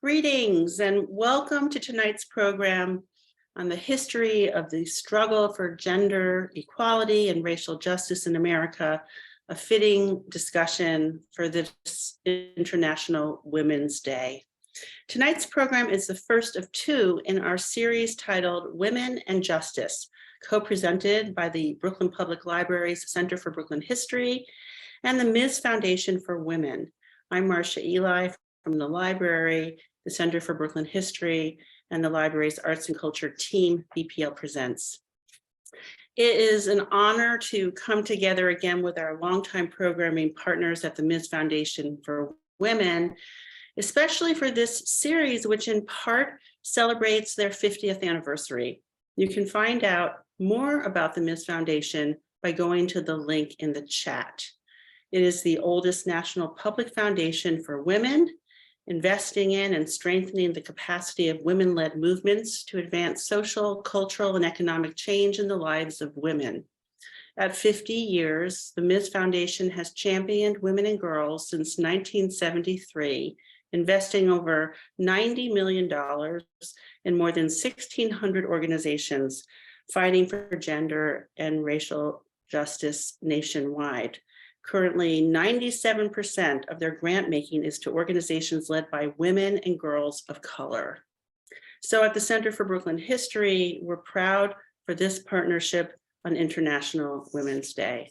Greetings and welcome to tonight's program on the history of the struggle for gender equality and racial justice in America, a fitting discussion for this International Women's Day. Tonight's program is the first of two in our series titled Women and Justice, co-presented by the Brooklyn Public Library's Center for Brooklyn History and the Ms. Foundation for Women. I'm Marcia Eli from the library, the Center for Brooklyn History, and the library's Arts and Culture team, BPL Presents. It is an honor to come together again with our longtime programming partners at the Ms. Foundation for Women, especially for this series, which in part celebrates their 50th anniversary. You can find out more about the Ms. Foundation by going to the link in the chat. It is the oldest national public foundation for women, investing in and strengthening the capacity of women-led movements to advance social, cultural, and economic change in the lives of women. At 50 years, the Ms. Foundation has championed women and girls since 1973, investing over $90 million in more than 1,600 organizations fighting for gender and racial justice nationwide. Currently, 97% of their grant making is to organizations led by women and girls of color. So at the Center for Brooklyn History, we're proud for this partnership on International Women's Day.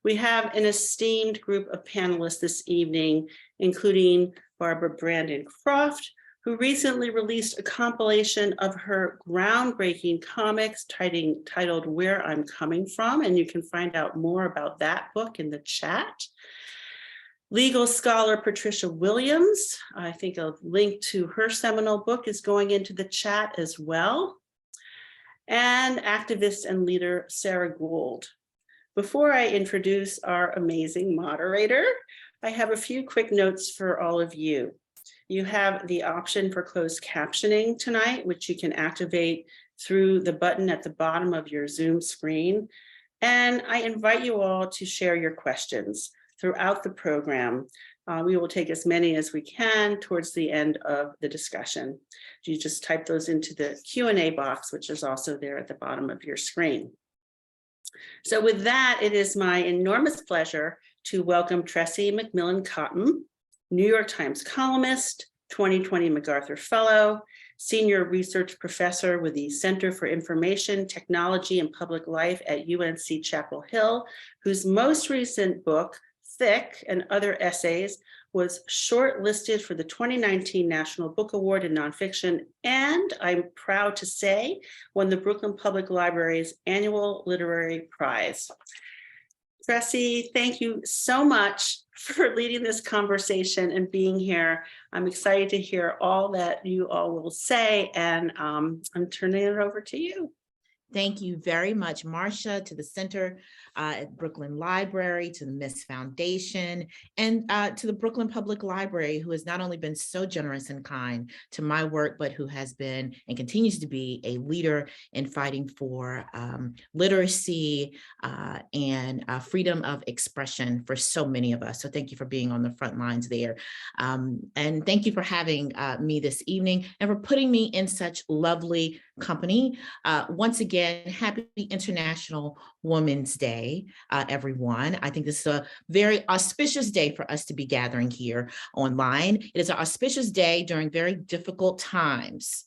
We have an esteemed group of panelists this evening, including Barbara Brandon-Croft, who recently released a compilation of her groundbreaking comics titled Where I'm Coming From, and you can find out more about that book in the chat. Legal scholar Patricia Williams, I think a link to her seminal book is going into the chat as well. And activist and leader Sara Gould. Before I introduce our amazing moderator, I have a few quick notes for all of you. You have the option for closed captioning tonight, which you can activate through the button at the bottom of your Zoom screen. And I invite you all to share your questions throughout the program. We will take as many as we can towards the end of the discussion. You just type those into the Q&A box, which is also there at the bottom of your screen. So with that, it is my enormous pleasure to welcome Tressie McMillan Cottom, New York Times columnist, 2020 MacArthur Fellow, senior research professor with the Center for Information, Technology, and Public Life at UNC Chapel Hill, whose most recent book, Thick and Other Essays, was shortlisted for the 2019 National Book Award in Nonfiction, and I'm proud to say, won the Brooklyn Public Library's annual literary prize. Tressie, thank you so much for leading this conversation and being here. I'm excited to hear all that you all will say, and I'm turning it over to you. Thank you very much, Marcia, to the Center at Brooklyn Library, to the Ms. Foundation, and to the Brooklyn Public Library, who has not only been so generous and kind to my work, but who has been and continues to be a leader in fighting for literacy and freedom of expression for so many of us. So thank you for being on the front lines there. And thank you for having me this evening and for putting me in such lovely company. Once again, happy International Women's Day, everyone. I think this is a very auspicious day for us to be gathering here online. It is an auspicious day during very difficult times.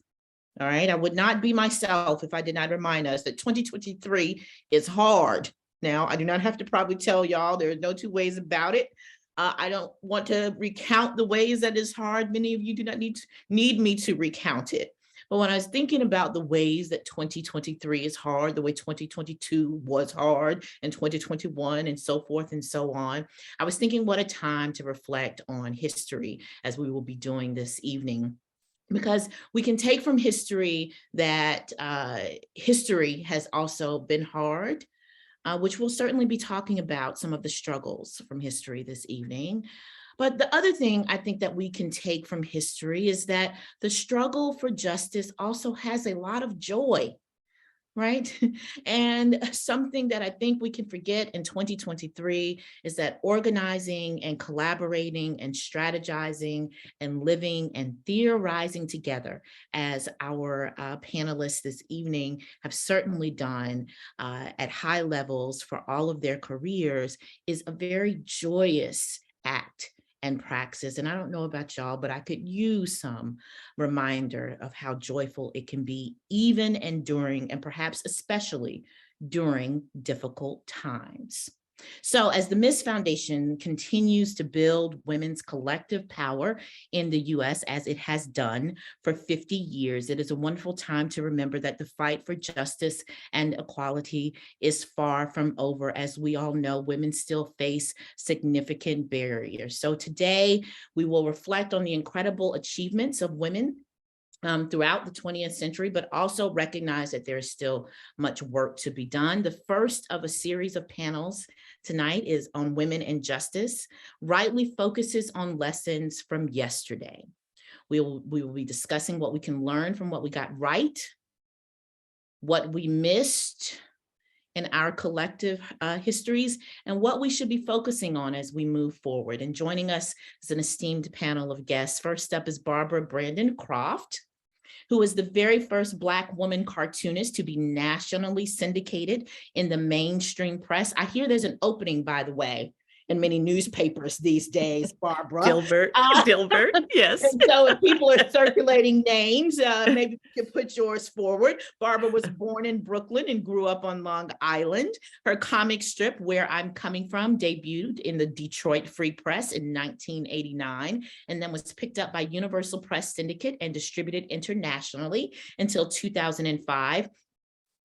All right, I would not be myself if I did not remind us that 2023 is hard. Now, I do not have to probably tell y'all, there are no two ways about it. I don't want to recount the ways that is hard. Many of you do not need me to recount it. But when I was thinking about the ways that 2023 is hard, the way 2022 was hard, and 2021 and so forth and so on, I was thinking what a time to reflect on history as we will be doing this evening. Because we can take from history that history has also been hard, which we'll certainly be talking about some of the struggles from history this evening. But the other thing I think that we can take from history is that the struggle for justice also has a lot of joy. right? And something that I think we can forget in 2023 is that organizing and collaborating and strategizing and living and theorizing together, as our panelists this evening have certainly done at high levels for all of their careers, is a very joyous act and praxis. And I don't know about y'all, but I could use some reminder of how joyful it can be, even and during, and perhaps especially during difficult times. So as the Miss Foundation continues to build women's collective power in the US, as it has done for 50 years, it is a wonderful time to remember that the fight for justice and equality is far from over. As we all know, women still face significant barriers. So today we will reflect on the incredible achievements of women throughout the 20th century, but also recognize that there is still much work to be done. The first of a series of panels tonight is on women and justice, rightly focuses on lessons from yesterday. We will be discussing what we can learn from what we got right, what we missed in our collective histories, and what we should be focusing on as we move forward. And joining us is an esteemed panel of guests. First up is Barbara Brandon-Croft, who is the very first Black woman cartoonist to be nationally syndicated in the mainstream press. I hear there's an opening, by the way, in many newspapers these days, Barbara. Gilbert, yes. And so if people are circulating names, maybe you can put yours forward. Barbara was born in Brooklyn and grew up on Long Island. Her comic strip, Where I'm Coming From, debuted in the Detroit Free Press in 1989, and then was picked up by Universal Press Syndicate and distributed internationally until 2005.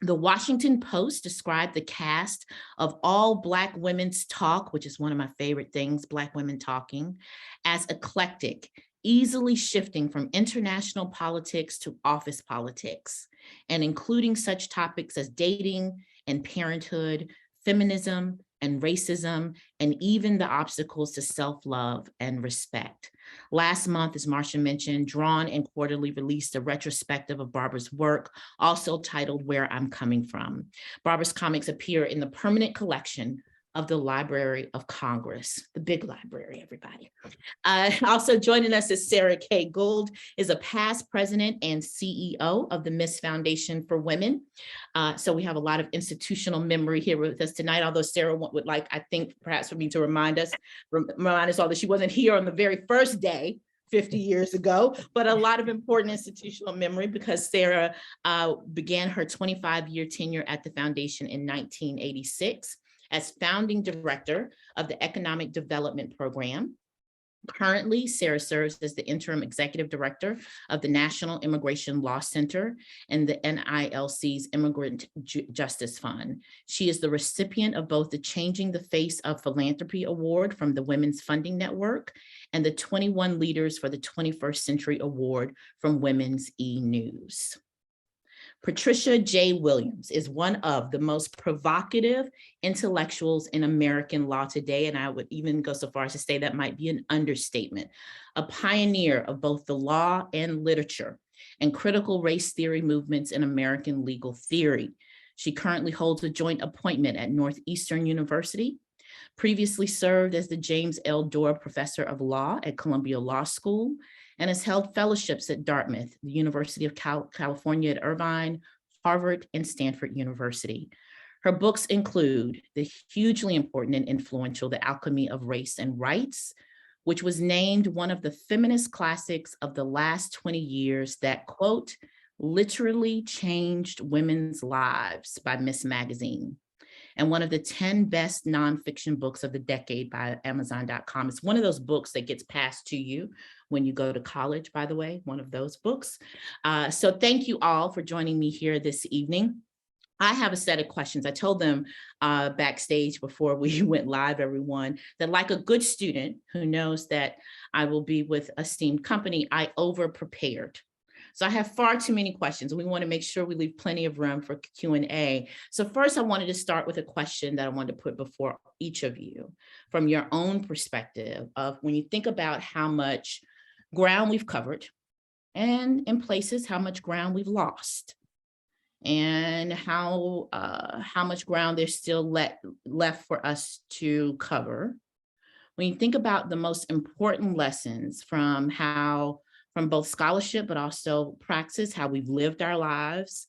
The Washington Post described the cast of All Black Women's Talk, which is one of my favorite things, Black women talking, as eclectic, easily shifting from international politics to office politics, and including such topics as dating and parenthood, feminism and racism, and even the obstacles to self-love and respect. Last month, as Marcia mentioned, Drawn and Quarterly released a retrospective of Barbara's work, also titled Where I'm Coming From. Barbara's comics appear in the permanent collection of the Library of Congress, the big library, everybody. Also joining us is Sara K. Gould, is a past president and CEO of the Miss Foundation for Women. So we have a lot of institutional memory here with us tonight, although Sara would like, I think, perhaps for me to remind us all that she wasn't here on the very first day 50 years ago, but a lot of important institutional memory because Sara began her 25-year tenure at the foundation in 1986 as founding director of the Economic Development Program. Currently, Sara serves as the interim executive director of the National Immigration Law Center and the NILC's Immigrant Justice Fund. She is the recipient of both the Changing the Face of Philanthropy Award from the Women's Funding Network and the 21 Leaders for the 21st Century Award from Women's E-News. Patricia J. Williams is one of the most provocative intellectuals in American law today, and I would even go so far as to say that might be an understatement. A pioneer of both the law and literature and critical race theory movements in American legal theory. She currently holds a joint appointment at Northeastern University, previously served as the James L. Dorr Professor of Law at Columbia Law School, and has held fellowships at Dartmouth, the University of California at Irvine, Harvard, and Stanford University. Her books include the hugely important and influential The Alchemy of Race and Rights, which was named one of the feminist classics of the last 20 years that, quote, literally changed women's lives by Miss Magazine, and one of the 10 best nonfiction books of the decade by Amazon.com. It's one of those books that gets passed to you when you go to college, by the way, one of those books. So thank you all for joining me here this evening. I have a set of questions. I told them backstage before we went live, everyone, that like a good student who knows that I will be with esteemed company, I over-prepared. So I have far too many questions, and we want to make sure we leave plenty of room for Q&A. So first, I wanted to start with a question that I wanted to put before each of you from your own perspective of when you think about how much ground we've covered and in places how much ground we've lost. and how much ground there's still left for us to cover. When you think about the most important lessons from both scholarship, but also praxis, how we've lived our lives,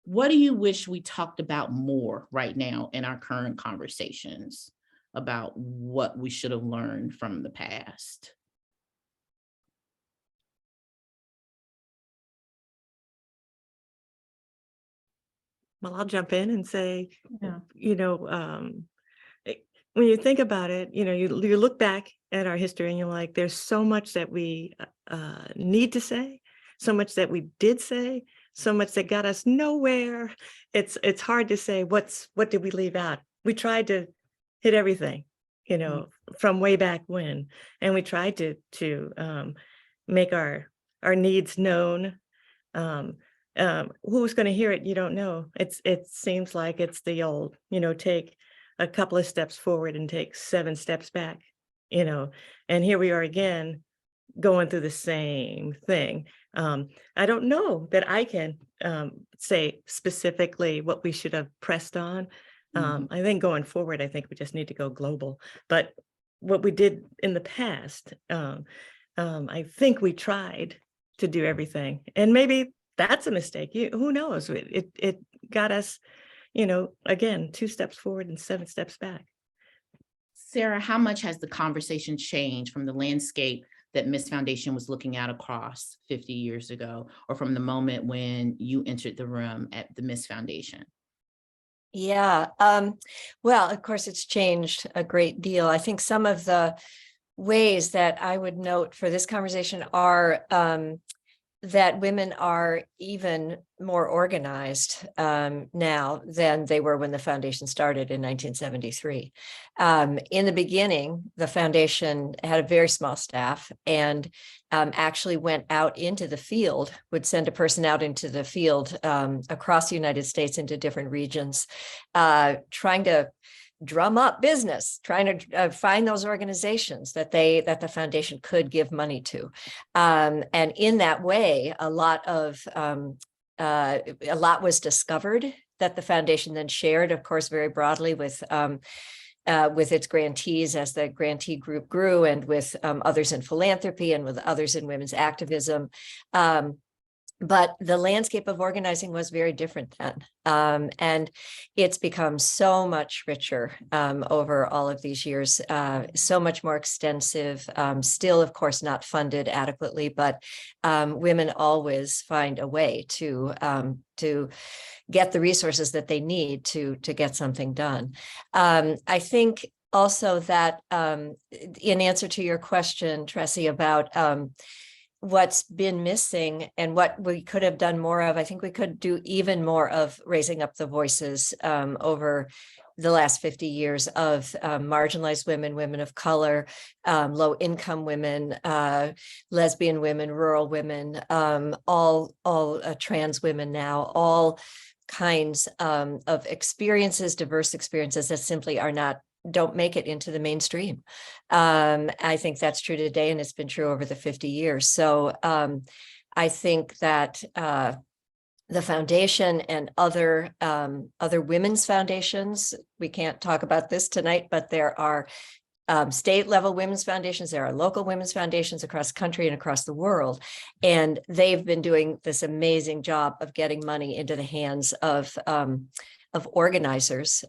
what do you wish we talked about more right now in our current conversations about what we should have learned from the past? Well, I'll jump in and say, Yeah. When you think about it, you look back at our history and you're like, there's so much that we need to say, so much that we did say, so much that got us nowhere. It's hard to say what did we leave out. We tried to hit everything, from way back when, and we tried to make our needs known. Who's going to hear it? You don't know. It seems like it's the old, take a couple of steps forward and take 7 steps back, and here we are again, going through the same thing. I don't know that I can say specifically what we should have pressed on. I think going forward, I think we just need to go global. But what we did in the past, I think we tried to do everything, and maybe that's a mistake. Who knows? It got us, again, 2 steps forward and 7 steps back. Sara, how much has the conversation changed from the landscape that Miss Foundation was looking at across 50 years ago, or from the moment when you entered the room at the Miss Foundation? Yeah, well, of course, it's changed a great deal. I think some of the ways that I would note for this conversation are that women are even more organized now than they were when the foundation started in 1973. In the beginning, the foundation had a very small staff and actually went out into the field, would send a person out into the field across the United States into different regions, trying to drum up business, trying to find those organizations that the foundation could give money to, and in that way, a lot was discovered that the foundation then shared, of course, very broadly with its grantees as the grantee group grew, and with others in philanthropy and with others in women's activism. But the landscape of organizing was very different then. And it's become so much richer over all of these years, so much more extensive, still, of course, not funded adequately, but women always find a way to get the resources that they need to get something done. I think also that in answer to your question, Tressie, about what's been missing and what we could have done more of, I think we could do even more of raising up the voices over the last 50 years of marginalized women, women of color, low-income women, lesbian women, rural women, all trans women now, all kinds of experiences, diverse experiences that simply don't make it into the mainstream. I think that's true today, and it's been true over the 50 years. So I think that the foundation and other women's foundations, we can't talk about this tonight, but there are state level women's foundations, there are local women's foundations across the country and across the world. And they've been doing this amazing job of getting money into the hands of organizers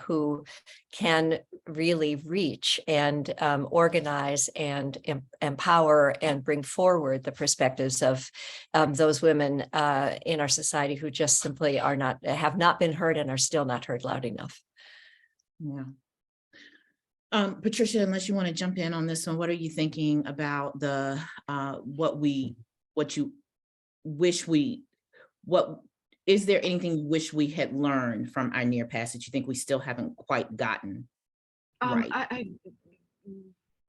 who can really reach and organize and empower and bring forward the perspectives of those women in our society who just simply have not been heard and are still not heard loud enough. Yeah. Patricia, unless you want to jump in on this one, what are you thinking about is there anything you wish we had learned from our near past that you think we still haven't quite gotten right?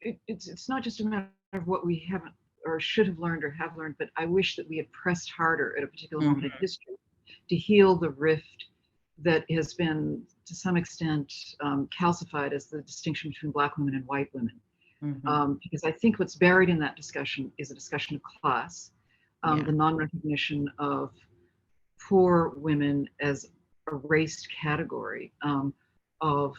It's not just a matter of what we haven't or should have learned or have learned, but I wish that we had pressed harder at a particular moment in history to heal the rift that has been, to some extent, calcified as the distinction between Black women and white women. Because I think what's buried in that discussion is a discussion of class, the non-recognition of poor women as a race category, of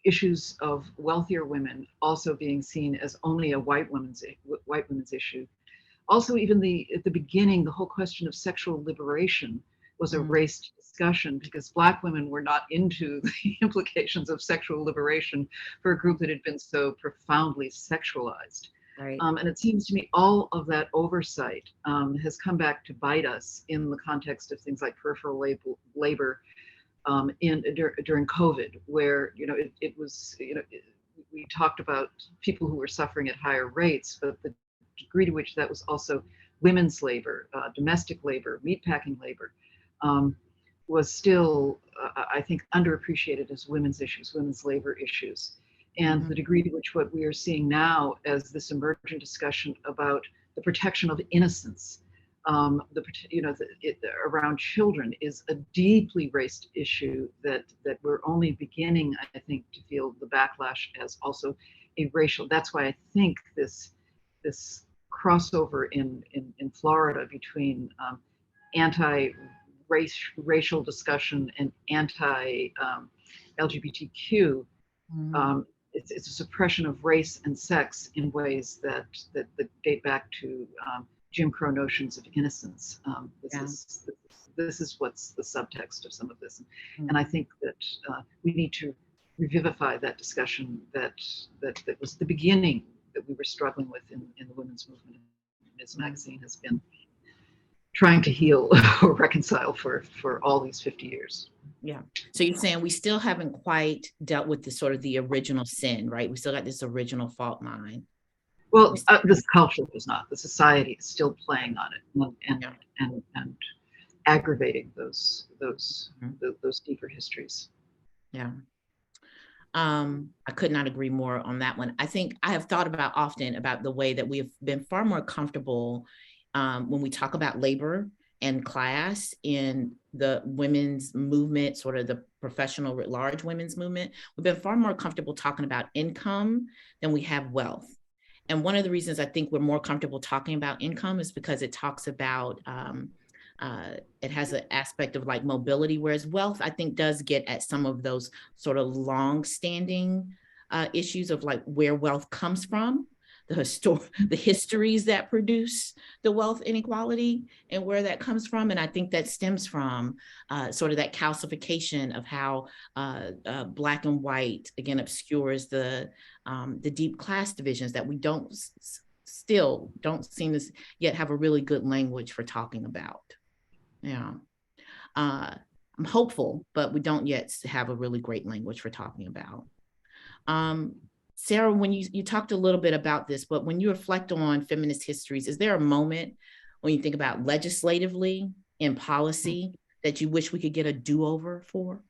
issues of wealthier women also being seen as only a white women's issue. Also, even at the beginning, the whole question of sexual liberation was a race discussion, because Black women were not into the implications of sexual liberation for a group that had been so profoundly sexualized. Right. And it seems to me all of that oversight has come back to bite us in the context of things like peripheral labor during COVID, where it was we talked about people who were suffering at higher rates, but the degree to which that was also women's labor, domestic labor, meatpacking labor, was still, I think, underappreciated as women's issues, women's labor issues. And the degree to which what we are seeing now as this emergent discussion about the protection of innocence, around children, is a deeply racist issue that we're only beginning, I think, to feel the backlash as also a racial. That's why I think this crossover in Florida between anti-racial discussion and anti-LGBTQ, it's a suppression of race and sex in ways that date back to Jim Crow notions of innocence. This is what's the subtext of some of this, and I think that we need to revivify that discussion that was the beginning that we were struggling with in the women's movement. Ms. Magazine has been trying to heal or reconcile for all these 50 years. Yeah. So you're saying we still haven't quite dealt with the sort of the original sin, right? We still got this original fault line. Well, this culture is not. The society is still playing on it and aggravating those deeper histories. Yeah. I could not agree more on that one. I think I have thought often about the way that we have been far more comfortable when we talk about labor and class in the women's movement, sort of the professional writ large women's movement. We've been far more comfortable talking about income than we have wealth. And one of the reasons I think we're more comfortable talking about income is because it talks about, it has an aspect of like mobility, whereas wealth, I think, does get at some of those sort of long-standing issues of like where wealth comes from, the histories that produce the wealth inequality and where that comes from. And I think that stems from sort of that calcification of how Black and white, again, obscures the deep class divisions that we still don't seem to yet have a really good language for talking about. Yeah. I'm hopeful, but we don't yet have a really great language for talking about. Sara, when you talked a little bit about this, but when you reflect on feminist histories, is there a moment when you think about legislatively in policy that you wish we could get a do-over for?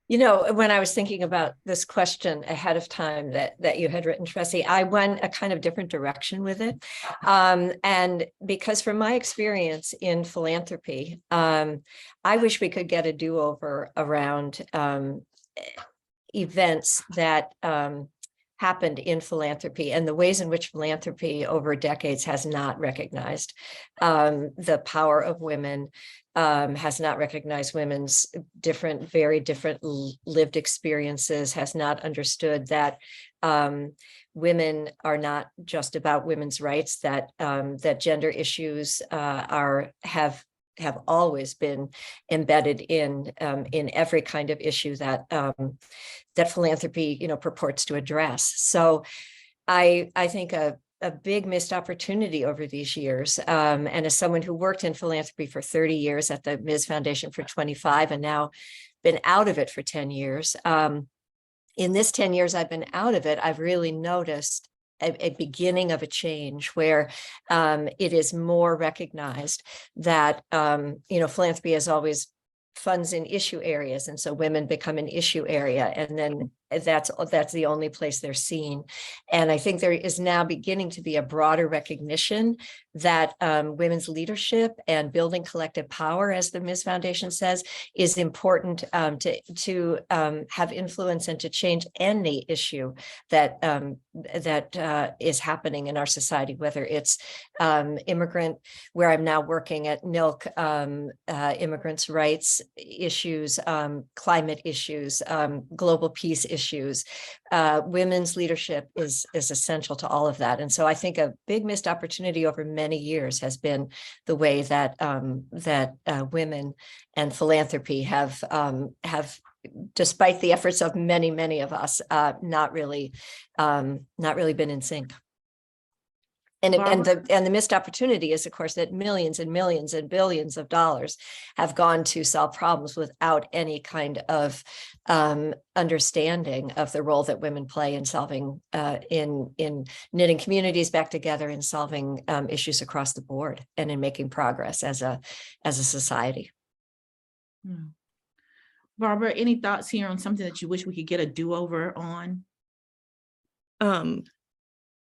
When I was thinking about this question ahead of time that you had written, Tressie, I went a kind of different direction with it. And because from my experience in philanthropy, I wish we could get a do-over around events that happened in philanthropy and the ways in which philanthropy over decades has not recognized the power of women, has not recognized women's very different lived experiences, has not understood that women are not just about women's rights, that gender issues have always been embedded in every kind of issue that philanthropy purports to address. So I think a big missed opportunity over these years, and as someone who worked in philanthropy for 30 years at the Ms. Foundation for 25 and now been out of it for 10 years, in this 10 years I've been out of it, I've really noticed a beginning of a change where it is more recognized that philanthropy is always funds in issue areas, and so women become an issue area, and then that's the only place they're seen. And I think there is now beginning to be a broader recognition that women's leadership and building collective power, as the Ms. Foundation says, is important to have influence and to change any issue that is happening in our society, whether it's immigrant, where I'm now working at Milk, immigrants' rights issues, climate issues, global peace issues. Women's leadership is essential to all of that. And so I think a big missed opportunity over many years has been the way that women and philanthropy have, despite the efforts of many of us, not really been in sync. And the missed opportunity is, of course, that millions and millions and billions of dollars have gone to solve problems without any kind of understanding of the role that women play in solving, in knitting communities back together, in solving issues across the board, and in making progress as a society. Barbara, any thoughts here on something that you wish we could get a do-over on?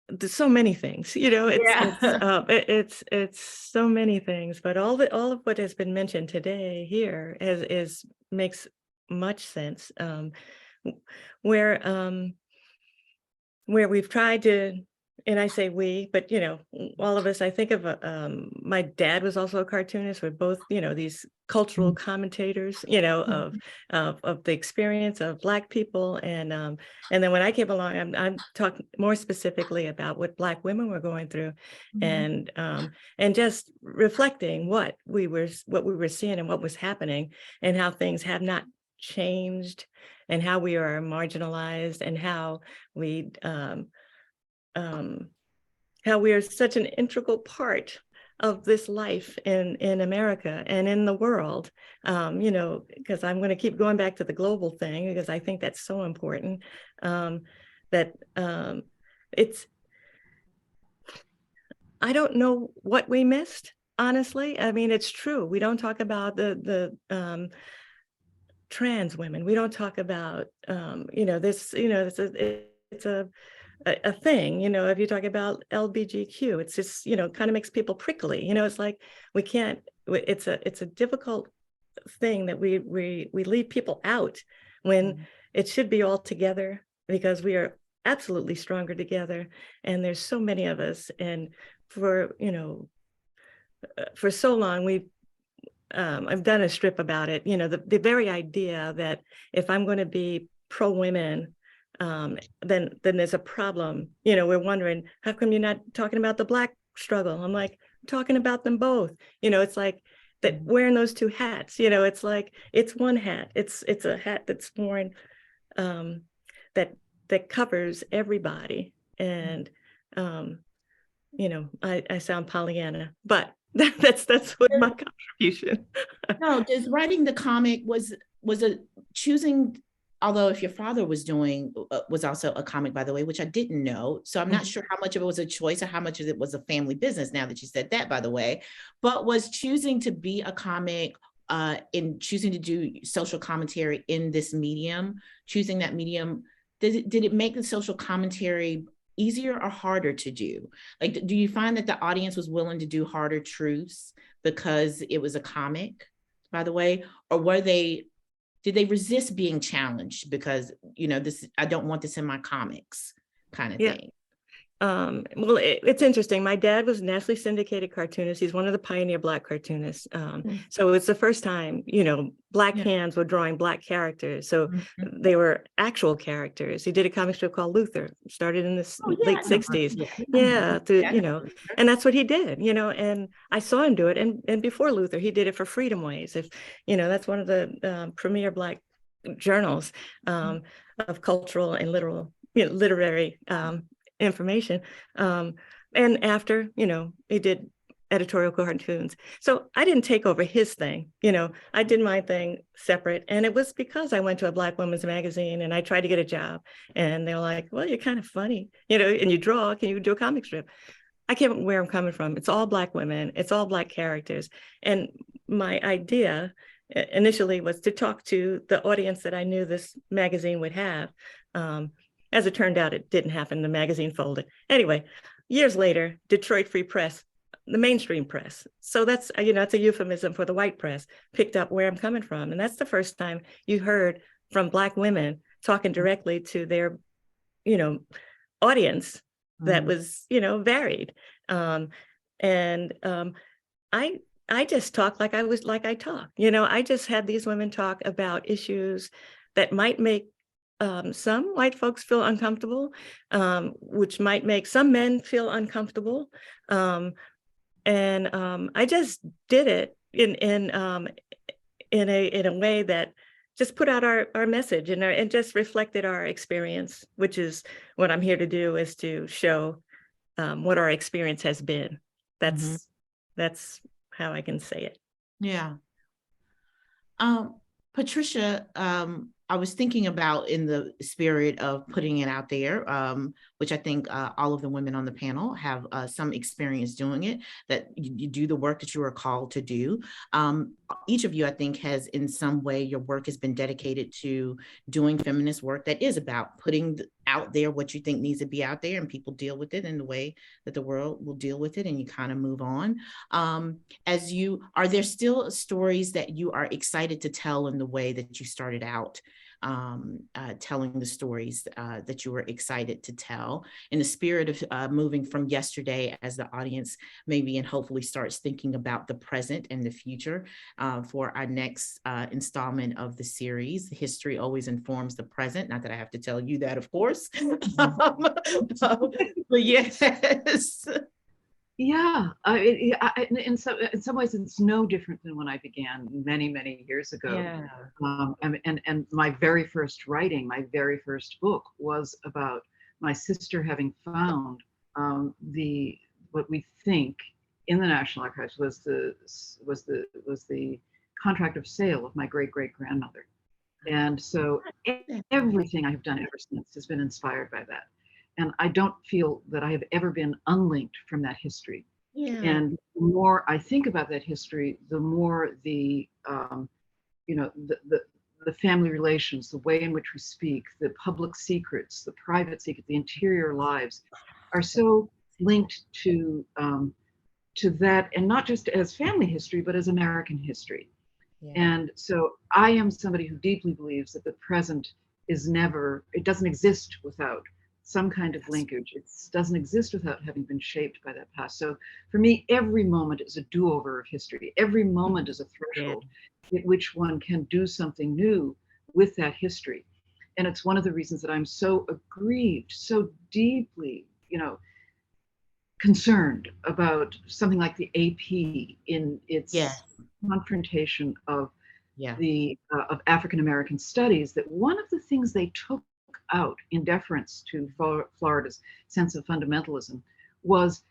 There's so many things, it's so many things, but all of what has been mentioned today here makes much sense. Where we've tried to, and I say we, but all of us, I think of my dad was also a cartoonist. We're both, these cultural commentators, of the experience of Black people, and then when I came along, I'm talking more specifically about what Black women were going through, and just reflecting what we were seeing and what was happening, and how things have not changed, and how we are marginalized, and how we are such an integral part of this life in America and in the world, because I'm going to keep going back to the global thing, because I think that's so important, that I don't know what we missed, honestly. I mean, it's true. We don't talk about the trans women. We don't talk about, it's a thing, if you talk about LBGQ, it's just, kind of makes people prickly, it's like, we can't, it's a difficult thing that we leave people out when it should be all together, because we are absolutely stronger together. And there's so many of us. And for so long, I've done a strip about it, the very idea that if I'm going to be pro-women, then there's a problem. We're wondering, how come you're not talking about the Black struggle? I'm like, I'm talking about them both. It's like that, wearing those two hats, it's like, it's one hat. It's a hat that's worn, that covers everybody. And, I sound Pollyanna, but that's what my contribution. No, just writing the comic was a choosing. Although if your father was also a comic, by the way, which I didn't know. So I'm not sure how much of it was a choice or how much of it was a family business, now that you said that, by the way, but was choosing to be a comic, in choosing to do social commentary in this medium, choosing that medium, did it make the social commentary easier or harder to do? Like, do you find that the audience was willing to do harder truths because it was a comic, by the way, or did they resist being challenged because, I don't want this in my comics kind of thing? Well, it's interesting. My dad was a nationally syndicated cartoonist. He's one of the pioneer Black cartoonists. So it's the first time, Black hands were drawing Black characters. So they were actual characters. He did a comic strip called Luther, started in the late 60s. And that's what he did, and I saw him do it. And before Luther, he did it for Freedom Ways. That's one of the premier Black journals of cultural and literary information. And after, he did editorial cartoons. So I didn't take over his thing, I did my thing separate. And it was because I went to a Black women's magazine and I tried to get a job. And they're like, well, you're kind of funny, and you draw, can you do a comic strip? I can't where I'm coming from. It's all Black women, it's all Black characters. And my idea initially was to talk to the audience that I knew this magazine would have. As it turned out, it didn't happen. The magazine folded. Anyway, years later, Detroit Free Press, the mainstream press. So that's, it's a euphemism for the white press, picked up where I'm coming from. And that's the first time you heard from Black women talking directly to their, audience that was, varied. I just talk like I talk. I just had these women talk about issues that might make some white folks feel uncomfortable, which might make some men feel uncomfortable. I just did it in a way that just put out our message and just reflected our experience, which is what I'm here to do, is to show what our experience has been. That's how I can say it. Yeah. Patricia, I was thinking about, in the spirit of putting it out there, which I think all of the women on the panel have some experience doing it, that you do the work that you are called to do. Each of you, I think, has in some way, your work has been dedicated to doing feminist work that is about putting out there what you think needs to be out there, and people deal with it in the way that the world will deal with it, and you kind of move on. Are there still stories that you are excited to tell in the way that you started out telling the stories that you were excited to tell, in the spirit of moving from yesterday, as the audience maybe and hopefully starts thinking about the present and the future for our next installment of the series? History always informs the present. Not that I have to tell you that, of course. But yes. Yeah, in some ways, it's no different than when I began many, many years ago. Yeah. And my very first writing, my very first book, was about my sister having found what we think in the National Archives was the contract of sale of my great-great-grandmother. And so everything I have done ever since has been inspired by that. And I don't feel that I have ever been unlinked from that history. Yeah. And the more I think about that history, the more the family relations, the way in which we speak, the public secrets, the private secrets, the interior lives, are so linked to that, and not just as family history, but as American history. Yeah. And so I am somebody who deeply believes that the present it doesn't exist without some kind of linkage. It doesn't exist without having been shaped by that past. So for me, every moment is a do-over of history. Every moment is a threshold at which one can do something new with that history. And it's one of the reasons that I'm so aggrieved, so deeply, concerned about something like the AP in its confrontation of of African American studies, that one of the things they took out in deference to Florida's sense of fundamentalism was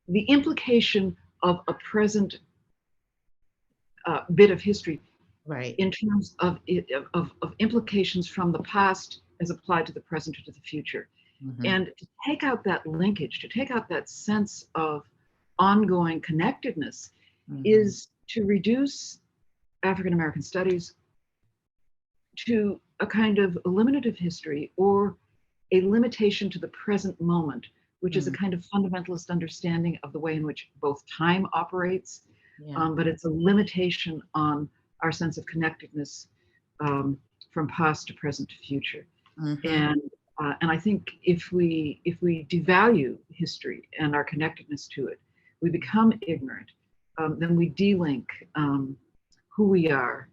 the implication of a present bit of history, right, in terms of implications from the past as applied to the present or to the future. Mm-hmm. And to take out that linkage, to take out that sense of ongoing connectedness, is to reduce African American studies to a kind of eliminative history, or a limitation to the present moment, which is a kind of fundamentalist understanding of the way in which both time operates, but it's a limitation on our sense of connectedness from past to present to future. And I think if we devalue history and our connectedness to it, we become ignorant, then we delink who we are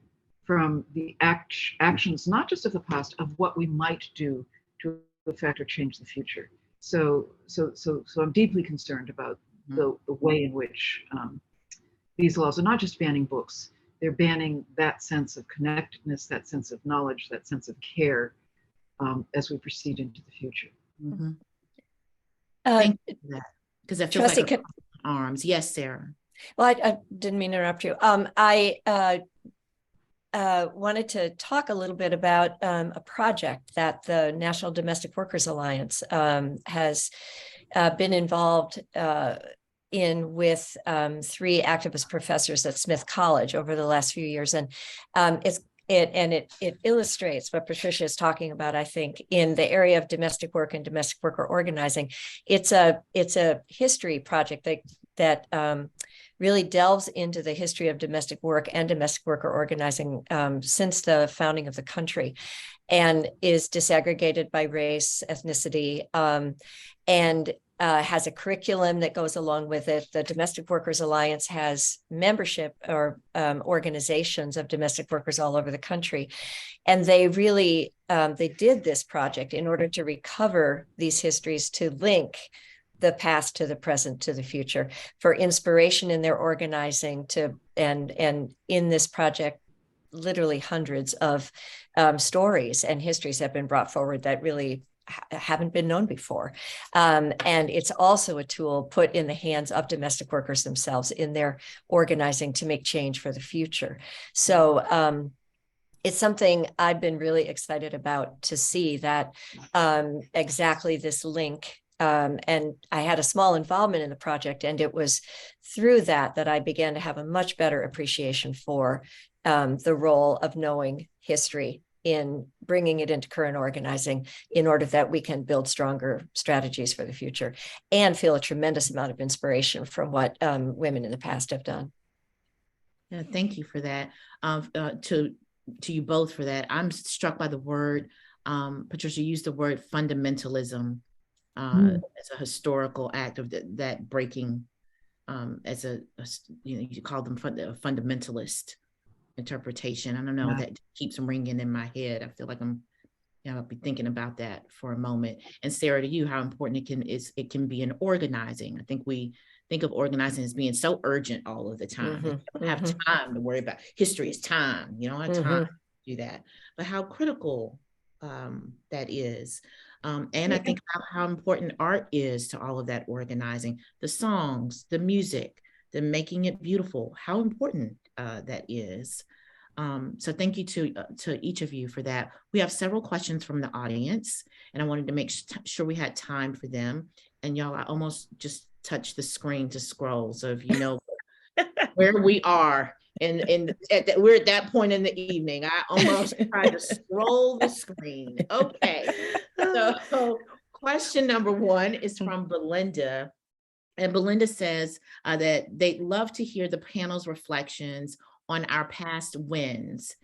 from the actions, not just of the past, of what we might do to affect or change the future. So I'm deeply concerned about the way in which these laws are not just banning books, they're banning that sense of connectedness, that sense of knowledge, that sense of care as we proceed into the future. Thank you for that, because that feels like arms. Yes, Sarah. Well, I didn't mean to interrupt you. I wanted to talk a little bit about a project that the National Domestic Workers Alliance has been involved in with 3 activist professors at Smith College over the last few years, and it illustrates what Patricia is talking about, I think, in the area of domestic work and domestic worker organizing. It's a history project that really delves into the history of domestic work and domestic worker organizing since the founding of the country, and is disaggregated by race, ethnicity, and has a curriculum that goes along with it. The Domestic Workers Alliance has membership or organizations of domestic workers all over the country. And they really, they did this project in order to recover these histories, to link the past to the present to the future, for inspiration in their organizing, and in this project, literally hundreds of stories and histories have been brought forward that really haven't been known before. And it's also a tool put in the hands of domestic workers themselves in their organizing to make change for the future. So it's something I've been really excited about, to see that exactly this link. And I had a small involvement in the project, and it was through that I began to have a much better appreciation for the role of knowing history in bringing it into current organizing, in order that we can build stronger strategies for the future and feel a tremendous amount of inspiration from what women in the past have done. Yeah, thank you for that. To you both for that. I'm struck by the word, Patricia used the word fundamentalism as a historical act of that breaking, as you call them fundamentalist interpretation. I don't know, that keeps ringing in my head. I feel like I'll be thinking about that for a moment. And Sara, to you, how important it can be in organizing. I think we think of organizing as being so urgent all of the time. You don't have time to worry about history. Is time. You don't have time to do that. But how critical that is. And I think how important art is to all of that organizing. The songs, the music, the making it beautiful, how important that is. So thank you to each of you for that. We have several questions from the audience, and I wanted to make sure we had time for them. And y'all, I almost just touched the screen to scroll. So if you know where we are, we're at that point in the evening, I almost tried to scroll the screen. Okay. So question number 1 is from Belinda. And Belinda says that they'd love to hear the panel's reflections on our past wins.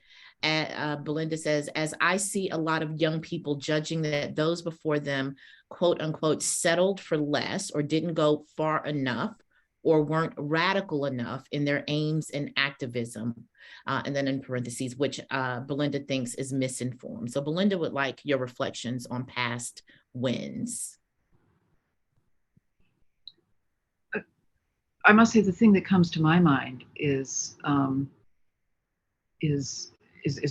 Belinda says, as I see a lot of young people judging that those before them, quote unquote, settled for less or didn't go far enough or weren't radical enough in their aims and activism. And then in parentheses, which Belinda thinks is misinformed. So Belinda would like your reflections on past wins. I must say the thing that comes to my mind is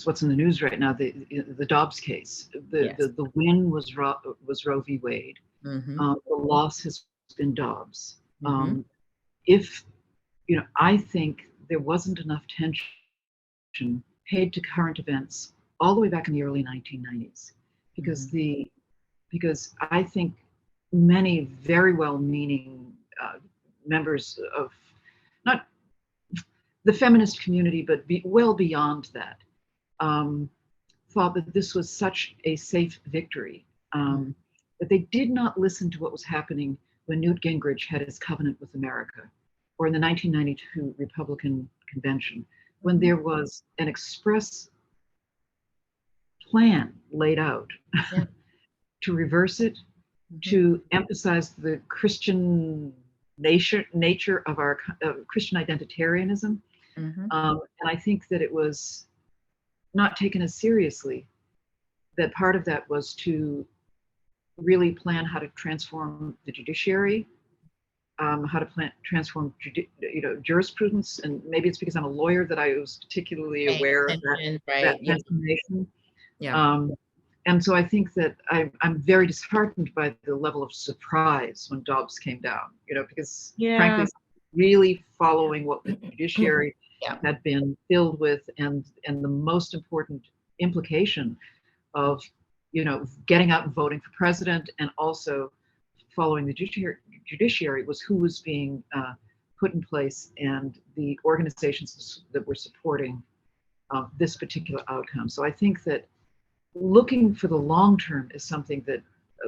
what's in the news right now, the Dobbs case. The win was Roe v. Wade. The loss has been Dobbs. I think there wasn't enough attention paid to current events all the way back in the early 1990s, because I think many very well-meaning members of not the feminist community, but well beyond that, thought that this was such a safe victory, that they did not listen to what was happening when Newt Gingrich had his covenant with America, or in the 1992 Republican convention, when there was an express plan laid out to reverse it, to emphasize the Christian nature of our Christian identitarianism. And I think that it was not taken as seriously, that part of that was to really plan how to transform the judiciary, how to transform jurisprudence. And maybe it's because I'm a lawyer that I was particularly aware of that transformation. And so I think that I'm very disheartened by the level of surprise when Dobbs came down, because frankly, really following what the judiciary had been filled with, and the most important implication of, getting out and voting for president, and also following the judiciary was who was being put in place and the organizations that were supporting this particular outcome. So I think that looking for the long term is something that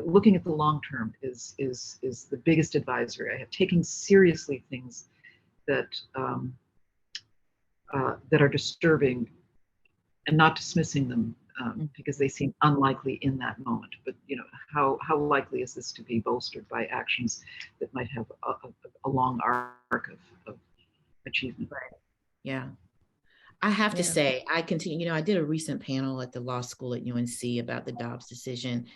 looking at the long term is the biggest advisory I have. Taking seriously things that that are disturbing and not dismissing them because they seem unlikely in that moment. But you know, how likely is this to be bolstered by actions that might have a long arc of achievement? Right. Yeah. I have to say, I continue, you know, I did a recent panel at the law school at UNC about the Dobbs decision.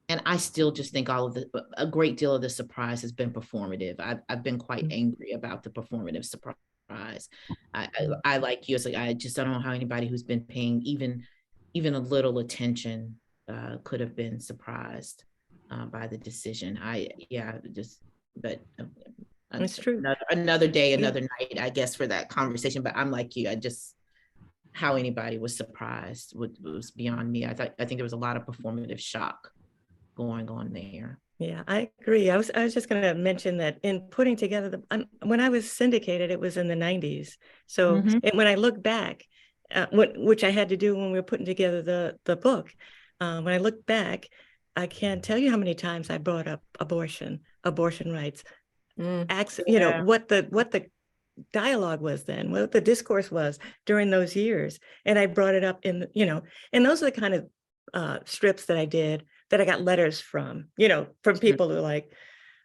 And I still just think a great deal of the surprise has been performative. I've been quite angry about the performative surprise. I like you, I just don't know how anybody who's been paying even a little attention could have been surprised by the decision. But it's true. Another day, another night, I guess, for that conversation. But I'm like you, how anybody was surprised was beyond me. I think there was a lot of performative shock going on there. Yeah, I agree. I was just going to mention that in putting together when I was syndicated, it was in the 90s. So when I look back, which I had to do when we were putting together the book, when I look back, I can't tell you how many times I brought up abortion rights, you know, what the dialogue was then, what the discourse was during those years. And I brought it up in, you know, and those are the kind of strips that I did that I got letters from, you know, from people who are like,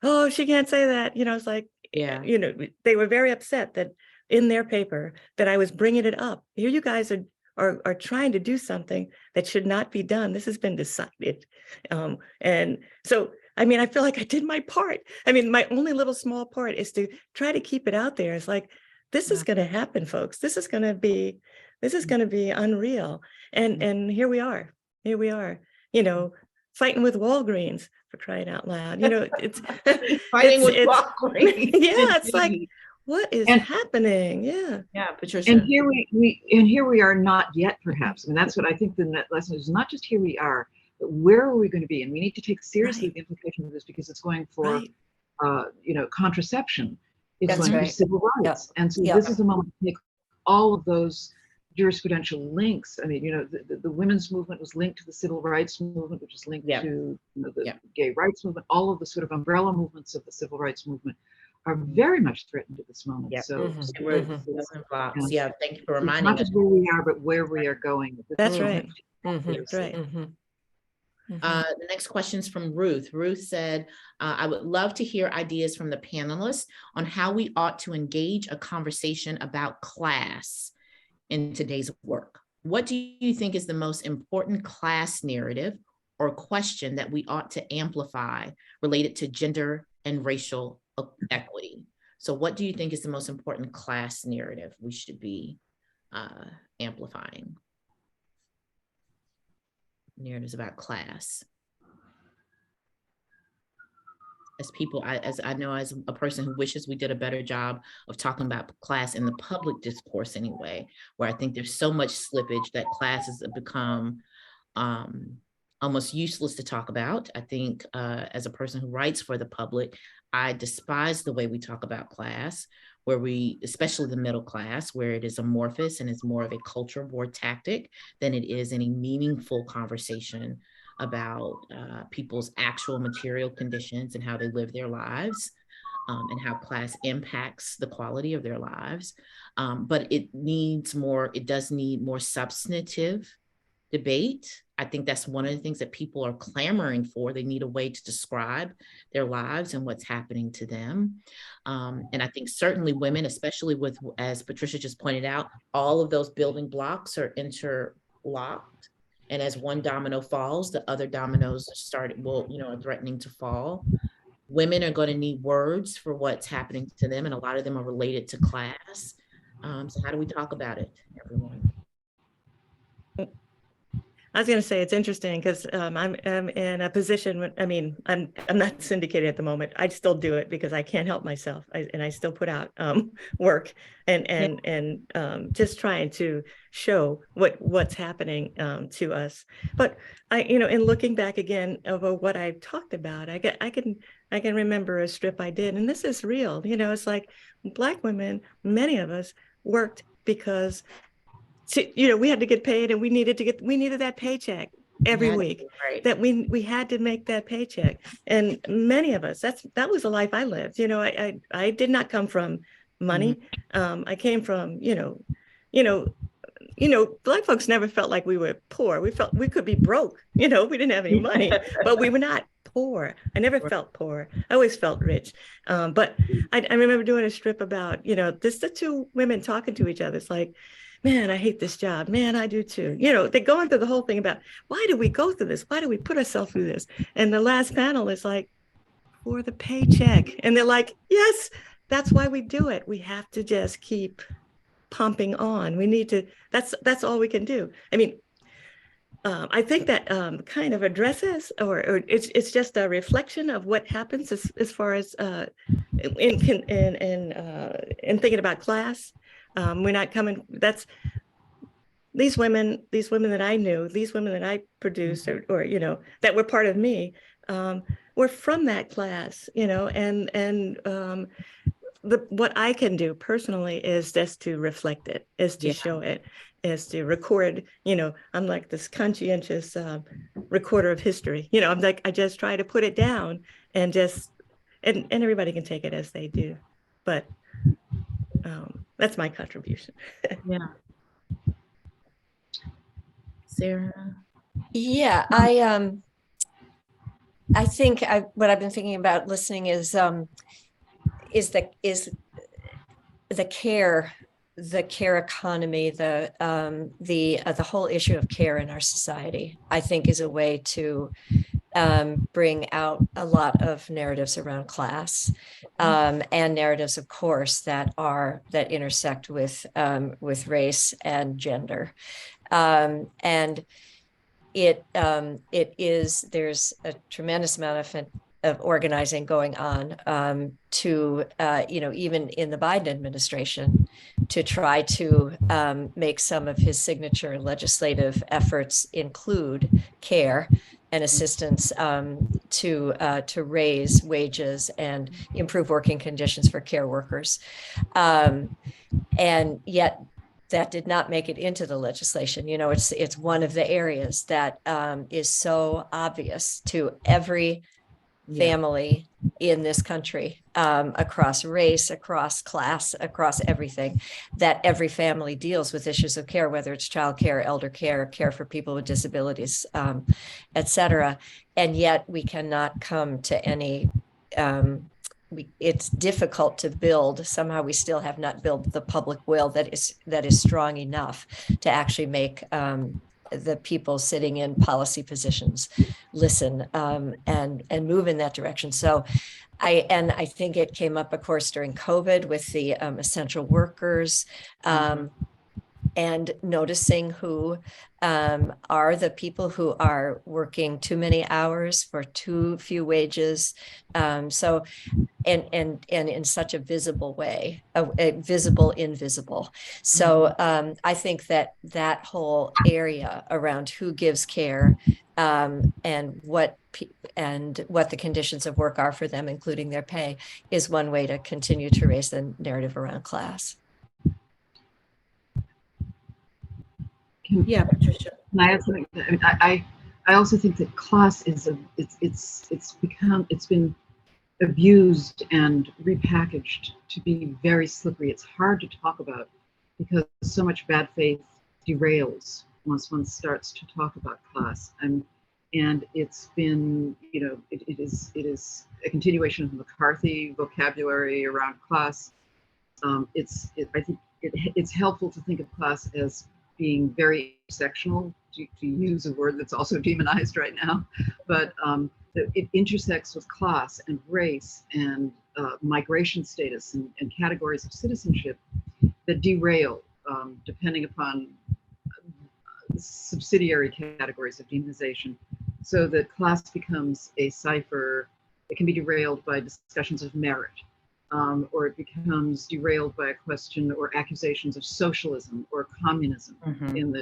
oh, she can't say that. You know, it's like, you know, they were very upset that in their paper that I was bringing it up. Here you guys are trying to do something that should not be done. This has been decided. And so, I mean, I feel like I did my part. I mean, my only little small part is to try to keep it out there. It's like, this is going to happen, folks. This is going to be unreal. And here we are, you know, fighting with Walgreens, for crying out loud. You know, it's fighting with Walgreens. Yeah, it's like, what is happening? Yeah, Patricia. And here we are not yet, perhaps. I mean, that's what I think the net lesson is, not just here we are, but where are we going to be? And we need to take seriously the implication of this, because it's going for, you know, contraception. It's going for civil rights. And so this is a moment to take all of those jurisprudential links. I mean, you know, the women's movement was linked to the civil rights movement, which is linked to, you know, the gay rights movement. All of the sort of umbrella movements of the civil rights movement are very much threatened at this moment. So thank you for reminding not us. just where we are, but where we are going. That's right. That's right. The next question is from Ruth. Ruth said, I would love to hear ideas from the panelists on how we ought to engage a conversation about class in today's work. What do you think is the most important class narrative or question that we ought to amplify related to gender and racial equity? So what do you think is the most important class narrative we should be amplifying? Narratives about class. As I know, as a person who wishes we did a better job of talking about class in the public discourse anyway, where I think there's so much slippage that class has become almost useless to talk about. I think as a person who writes for the public, I despise the way we talk about class, where especially the middle class, where it is amorphous and it's more of a culture war tactic than it is any meaningful conversation about people's actual material conditions and how they live their lives, and how class impacts the quality of their lives. But it does need more substantive debate. I think that's one of the things that people are clamoring for. They need a way to describe their lives and what's happening to them. And I think certainly women, especially with, as Patricia just pointed out, all of those building blocks are interlocked. And as one domino falls, the other dominoes are threatening to fall. Women are going to need words for what's happening to them, and a lot of them are related to class. So how do we talk about it, everyone? I was going to say it's interesting because I'm in a position. I mean, I'm not syndicated at the moment. I still do it because I can't help myself, and I still put out work and just trying to show what's happening to us. But in looking back again over what I've talked about, I can remember a strip I did, and this is real. It's like Black women, many of us worked because we had to get paid, and we needed that paycheck every week. Right. That we had to make that paycheck, and many of us, that was the life I lived. I did not come from money. I came from Black folks never felt like we were poor. We felt we could be broke. We didn't have any money, but we were not poor. I never felt poor. I always felt rich. But I remember doing a strip about just the two women talking to each other. It's like, man, I hate this job. Man, I do too. They're going through the whole thing about, why do we go through this? Why do we put ourselves through this? And the last panel is like, for the paycheck. And they're like, yes, that's why we do it. We have to just keep pumping on. We need to, that's all we can do. I mean, I think that kind of addresses, or it's just a reflection of what happens as far as in thinking about class. We're not coming. That's these women that I knew, these women that I produced, or that were part of me, were from that class. What I can do personally is just to reflect it, is to show it, is to record. I'm like this conscientious recorder of history. I'm like, I just try to put it down and and everybody can take it as they do, but. That's my contribution. Yeah. Sara? Yeah, I think what I've been thinking about listening is the care economy, the whole issue of care in our society, I think, is a way to bring out a lot of narratives around class, and narratives, of course, that intersect with race and gender, and there's a tremendous amount of organizing going on to even in the Biden administration, to try to make some of his signature legislative efforts include care and assistance to raise wages and improve working conditions for care workers. And yet that did not make it into the legislation. It's one of the areas that is so obvious to every family in this country, across race, across class, across everything, that every family deals with issues of care, whether it's child care, elder care, care for people with disabilities, et cetera. And yet we cannot come to any, it's difficult to build. Somehow we still have not built the public will that is strong enough to actually make the people sitting in policy positions listen and move in that direction. So I think it came up, of course, during COVID with the essential workers, and noticing who are the people who are working too many hours for too few wages. So and in such a visible way, a visible invisible. So I think that whole area around who gives care, and what the conditions of work are for them, including their pay, is one way to continue to raise the narrative around class. Yeah, Patricia. Can I add something? I also think that class is it's been abused and repackaged to be very slippery. It's hard to talk about because so much bad faith derails once one starts to talk about class. And it's been, it is a continuation of the McCarthy vocabulary around class. I think it's helpful to think of class as being very intersectional, to use a word that's also demonized right now, but it intersects with class and race and migration status and categories of citizenship that derail depending upon subsidiary categories of demonization, so that class becomes a cipher. It can be derailed by discussions of merit, or it becomes derailed by a question or accusations of socialism or communism in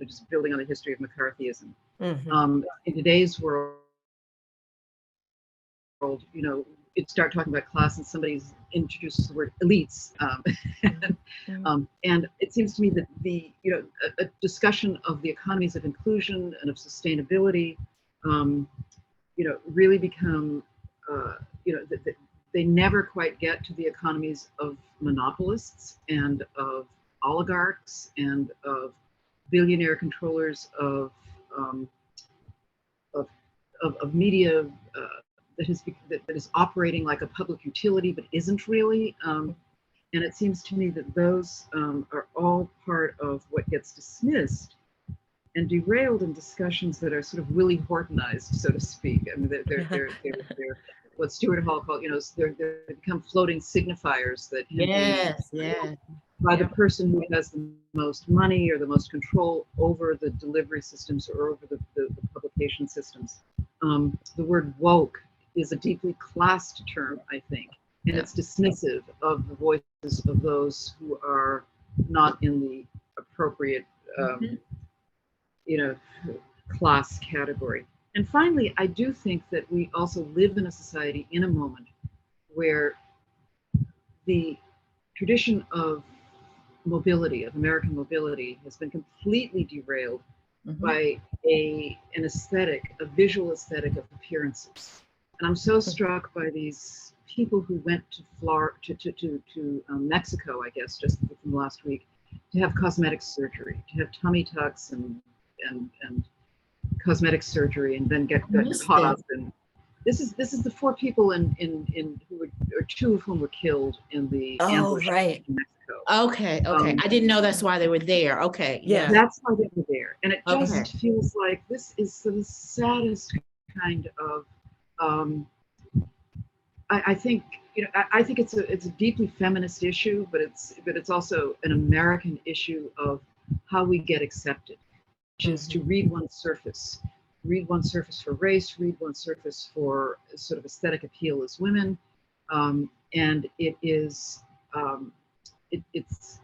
just building on the history of McCarthyism. In today's world, you know, it start talking about class and somebody introduces the word elites, and it seems to me that a discussion of the economies of inclusion and of sustainability, really become, they never quite get to the economies of monopolists and of oligarchs and of billionaire controllers of media that is operating like a public utility but isn't really. And it seems to me that those are all part of what gets dismissed and derailed in discussions that are sort of Willie Hortonized, so to speak. I mean, they're what Stuart Hall called, they become floating signifiers that by the person who has the most money or the most control over the delivery systems or over the publication systems. The word woke is a deeply classed term, I think, and it's dismissive of the voices of those who are not in the appropriate, class category. And finally, I do think that we also live in a society in a moment where the tradition of mobility, of American mobility, has been completely derailed by an aesthetic, a visual aesthetic of appearances. And I'm so struck by these people who went to Mexico, I guess, just from last week, to have cosmetic surgery, to have tummy tucks and cosmetic surgery, and then get caught up. And this is the 4 people in who were, or 2 of whom were killed in the ambush in Mexico. Okay. I didn't know that's why they were there. Okay. Yeah. That's why they were there. And it just feels like this is the saddest kind of, I think it's a deeply feminist issue, but it's also an American issue of how we get accepted, which is to read one surface for race, read one surface for sort of aesthetic appeal as women, and it is it's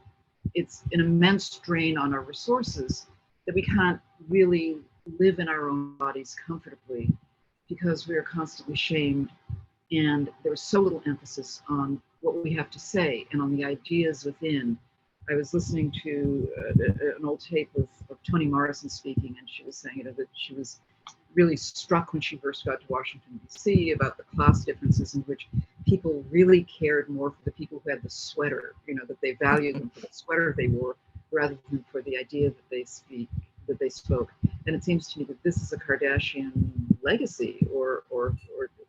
an immense strain on our resources that we can't really live in our own bodies comfortably because we are constantly shamed, and there is so little emphasis on what we have to say and on the ideas within. I was listening to an old tape of Toni Morrison speaking, and she was saying that she was really struck when she first got to Washington, D.C. about the class differences in which people really cared more for the people who had the sweater, that they valued them for the sweater they wore rather than for the idea that they spoke. And it seems to me that this is a Kardashian legacy, or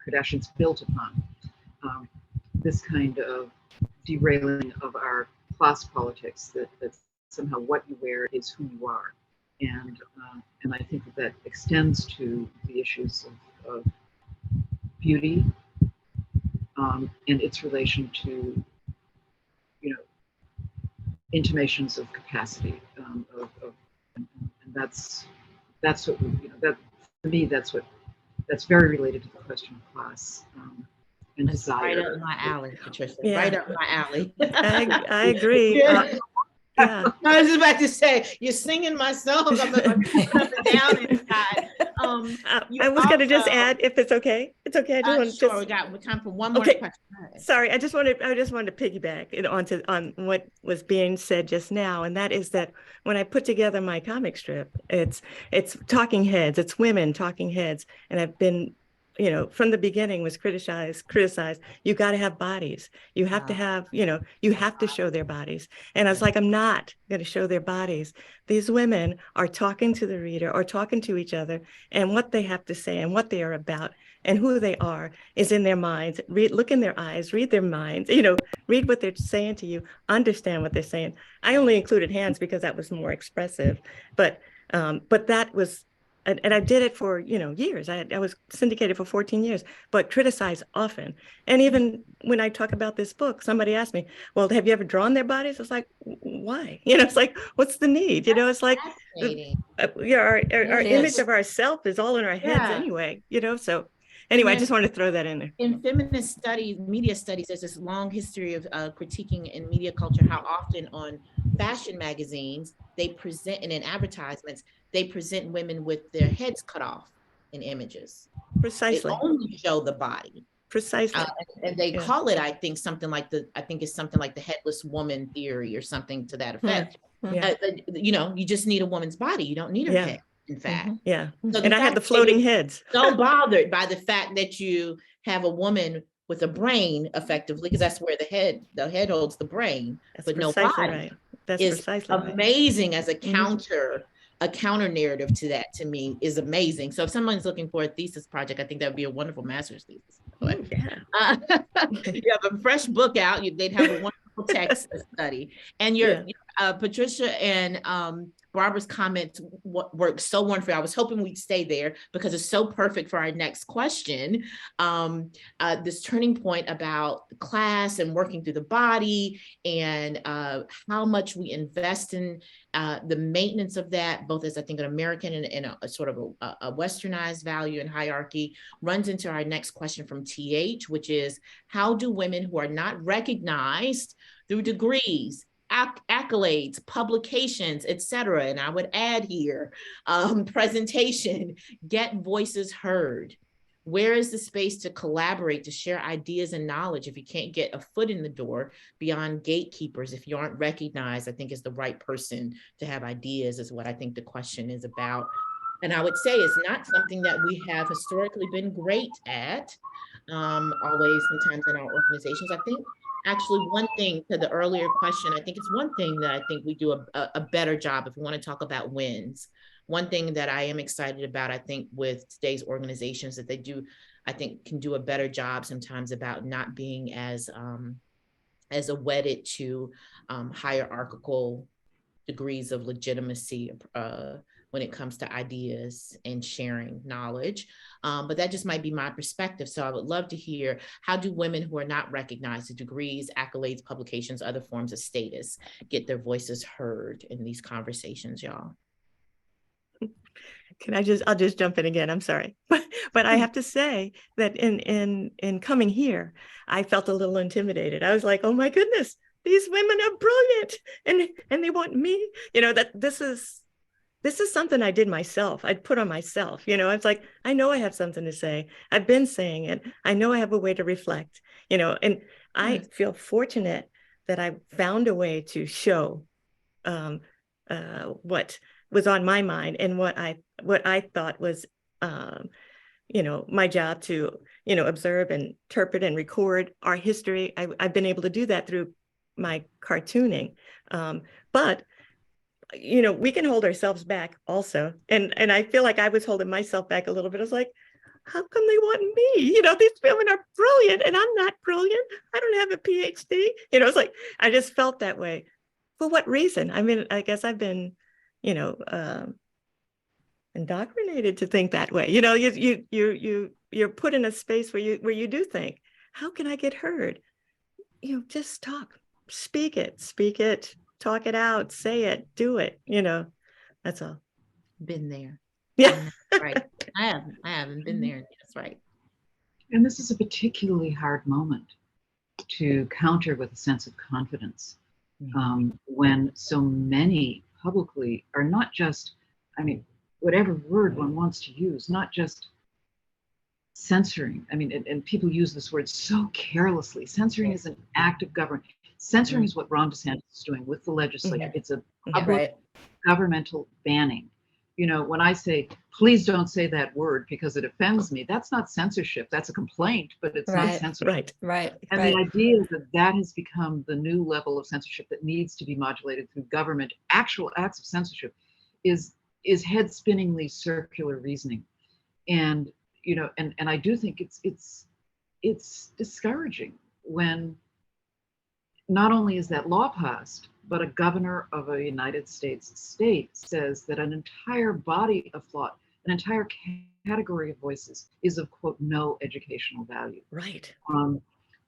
Kardashians built upon this kind of derailing of our class politics, that somehow what you wear is who you are. And I think that extends to the issues of beauty and its relation to, intimations of capacity, and that's what that for me, that's very related to the question of class and That's desire. right up my alley, Patricia. Yeah. Right up my alley. I agree. Yeah. Yeah. I was just about to say, you're singing my songs. I'm up and down inside. I was going to just add, if it's okay. It's okay. I just want to sure, we got time for one more question. Sorry, I just wanted to piggyback on what was being said just now, and that is that when I put together my comic strip, it's talking heads, it's women talking heads, and I've been, from the beginning was criticized. You got to have bodies. You have to have, you have to show their bodies. And I was like, I'm not going to show their bodies. These women are talking to the reader or talking to each other, and what they have to say and what they are about and who they are is in their minds. Look in their eyes, read their minds, read what they're saying to you, understand what they're saying. I only included hands because that was more expressive, but that was and I did it for, years. I was syndicated for 14 years, but criticized often. And even when I talk about this book, somebody asked me, well, have you ever drawn their bodies? It's like, why? It's like, what's the need? It's like, our image of ourself is all in our heads anyway, so anyway, I just wanted to throw that in there. In feminist studies, media studies, there's this long history of critiquing in media culture how often on fashion magazines they present, and in advertisements, they present women with their heads cut off in images. Precisely. They only show the body. Precisely. And they call it, I think, something like the headless woman theory or something to that effect. Yeah. You just need a woman's body. You don't need her head, in fact. Yeah. So and I had the floating heads. So bothered by the fact that you have a woman with a brain, effectively, because that's where the head holds the brain, but no body. Right. That's precisely amazing right. As a counter narrative to that, to me, is amazing. So if someone's looking for a thesis project, I think that would be a wonderful master's thesis. You have a fresh book out, they'd have a wonderful text to study. And Patricia and Barbara's comments worked so wonderfully. I was hoping we'd stay there because it's so perfect for our next question. This turning point about class and working through the body, and how much we invest in the maintenance of that, both as I think an American and a sort of a westernized value and hierarchy, runs into our next question from TH, which is, how do women who are not recognized through degrees, accolades, publications, etc., and I would add here, presentation, get voices heard? Where is the space to collaborate, to share ideas and knowledge if you can't get a foot in the door beyond gatekeepers? If you aren't recognized, I think is the right person to have ideas, is what I think the question is about. And I would say it's not something that we have historically been great at, always, sometimes in our organizations. I think actually one thing to the earlier question, I think it's one thing that I think we do a better job if we want to talk about wins. One thing that I am excited about, I think, with today's organizations, that they do, I think, can do a better job sometimes about not being as wedded to hierarchical degrees of legitimacy when it comes to ideas and sharing knowledge. But that just might be my perspective. So I would love to hear, how do women who are not recognized, the degrees, accolades, publications, other forms of status, get their voices heard in these conversations, y'all? I'll just jump in again. I'm sorry. But I have to say that in coming here, I felt a little intimidated. I was like, oh my goodness, these women are brilliant and they want me, that this is something I did myself. I'd put on myself, it's like, I know I have something to say. I've been saying it. I know I have a way to reflect, and I feel fortunate that I found a way to show what was on my mind and what I thought was, my job to, observe and interpret and record our history. I've been able to do that through my cartooning. But we can hold ourselves back also. And I feel like I was holding myself back a little bit. I was like, how come they want me? These women are brilliant and I'm not brilliant. I don't have a PhD. It's like, I just felt that way. For what reason? I mean, I guess I've been, indoctrinated to think that way. You're put in a space where you do think, how can I get heard? Just talk, speak it, talk it out, say it, do it. That's all. Been there. Yeah. Right. I haven't been there. That's right. And this is a particularly hard moment to counter with a sense of confidence, when so many publicly are not just, whatever word one wants to use, not just censoring. And people use this word so carelessly. Censoring is an act of government. Censoring is what Ron DeSantis is doing with the legislature. It's a public governmental banning. When I say, please don't say that word because it offends me, that's not censorship. That's a complaint, but it's not censorship. Right. And the idea is that has become the new level of censorship that needs to be modulated through government. Actual acts of censorship is head spinningly circular reasoning. And, and I do think it's discouraging when not only is that law passed, but a governor of a United States state says that an entire body of thought an entire category of voices is of, quote, no educational value. Right.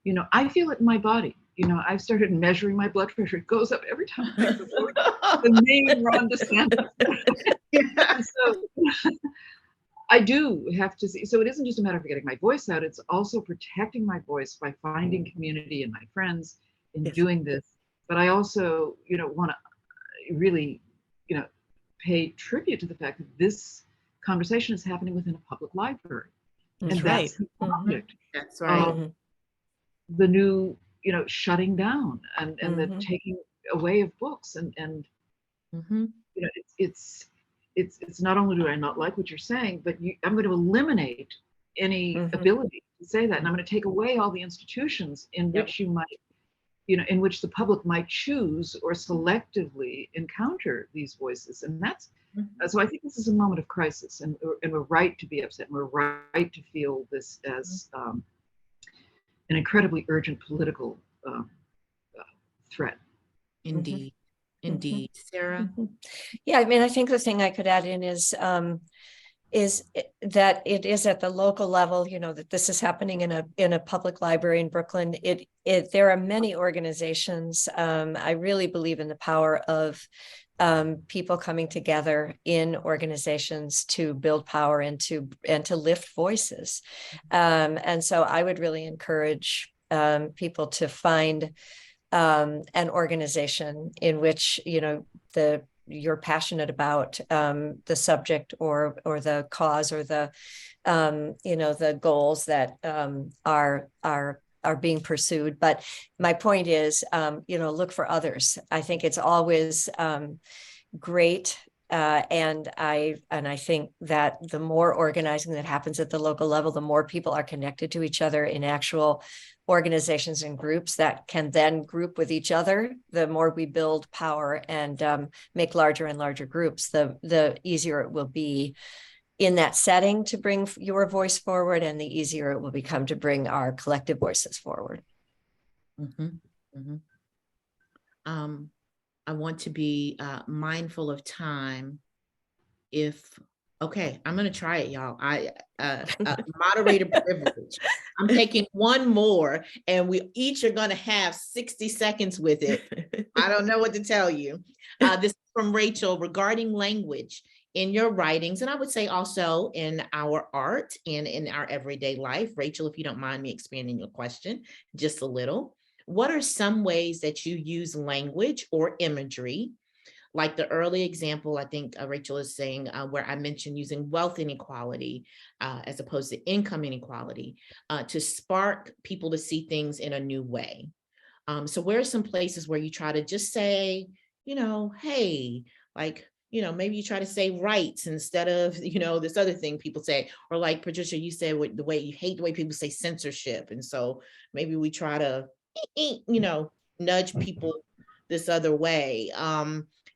You know, I feel it in my body. You know, I've started measuring my blood pressure. It goes up every time I vote the name Ron DeSantis. And so I do have to see. So it isn't just a matter of getting my voice out. It's also protecting my voice by finding community and my friends in Yes. doing this. But I also, you know, want to really, you know, pay tribute to the fact that this conversation is happening within a public library. That's And right. that's the Mhm. object That's right. Mhm. the new, you know, shutting down and the Mhm. taking away of books and Mhm. you know, it's not only do I not like what you're saying, but I'm going to eliminate any Mhm. ability to say that, and I'm going to take away all the institutions in Yep. which you might, you know, in which the public might choose or selectively encounter these voices, and that's so I think this is a moment of crisis, and we're right to be upset, and we're right to feel this as an incredibly urgent political threat. Indeed. Indeed. Sarah? Mhm. Yeah, I mean, I think the thing I could add in is that it is at the local level, you know, that this is happening in a public library in Brooklyn. There are many organizations. I really believe in the power of people coming together in organizations to build power and to lift voices. And so I would really encourage people to find an organization in which, you know, you're passionate about the subject or the cause or the you know, the goals that are being pursued. But my point is, you know, look for others. I think it's always great. And I think that the more organizing that happens at the local level, the more people are connected to each other in actual organizations and groups that can then group with each other, the more we build power and make larger and larger groups, the easier it will be in that setting to bring your voice forward, and the easier it will become to bring our collective voices forward. Mhm. Mhm. I want to be mindful of time. Okay, I'm gonna try it, y'all. Moderator privilege. I'm taking one more, and we each are gonna have 60 seconds with it. I don't know what to tell you. This is from Rachel regarding language in your writings, and I would say also in our art and in our everyday life. Rachel, if you don't mind me expanding your question just a little, what are some ways that you use language or imagery? Like the early example, I think Rachel is saying, where I mentioned using wealth inequality as opposed to income inequality to spark people to see things in a new way. So where are some places where you try to just say, you know, hey, like, you know, maybe you try to say rights instead of, you know, this other thing people say, or like Patricia, you said the way you hate the way people say censorship. And so maybe we try to, you know, nudge people this other way.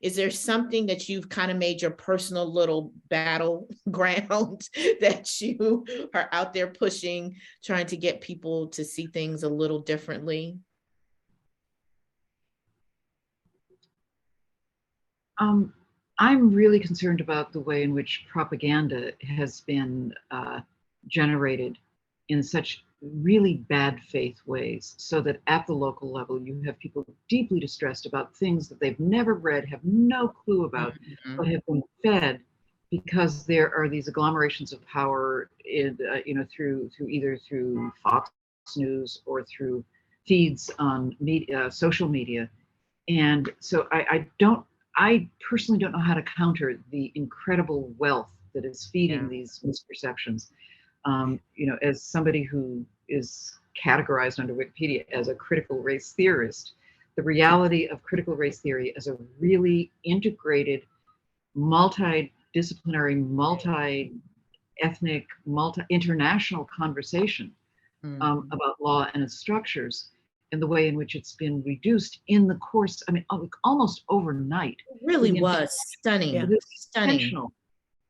Is there something that you've kind of made your personal little battleground that you are out there pushing, trying to get people to see things a little differently? I'm really concerned about the way in which propaganda has been generated in such really bad faith ways, so that at the local level you have people deeply distressed about things that they've never read, have no clue about, but have been fed because there are these agglomerations of power in, you know, through either through Fox News or through feeds on media, social media. And so I personally don't know how to counter the incredible wealth that is feeding these misperceptions. You know, as somebody who is categorized under Wikipedia as a critical race theorist, the reality of critical race theory as a really integrated, multidisciplinary, multi-ethnic, multi-international conversation about law and its structures, and the way in which it's been reduced in the course, I mean, almost overnight. It really was stunning. Yeah. Stunning.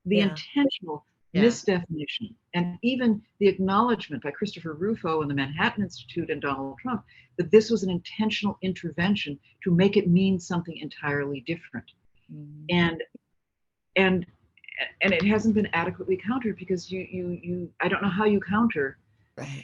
The Yeah. intentional Yeah. misdefinition, and even the acknowledgement by Christopher Rufo and the Manhattan Institute and Donald Trump that this was an intentional intervention to make it mean something entirely different. And and it hasn't been adequately countered because I don't know how you counter Right.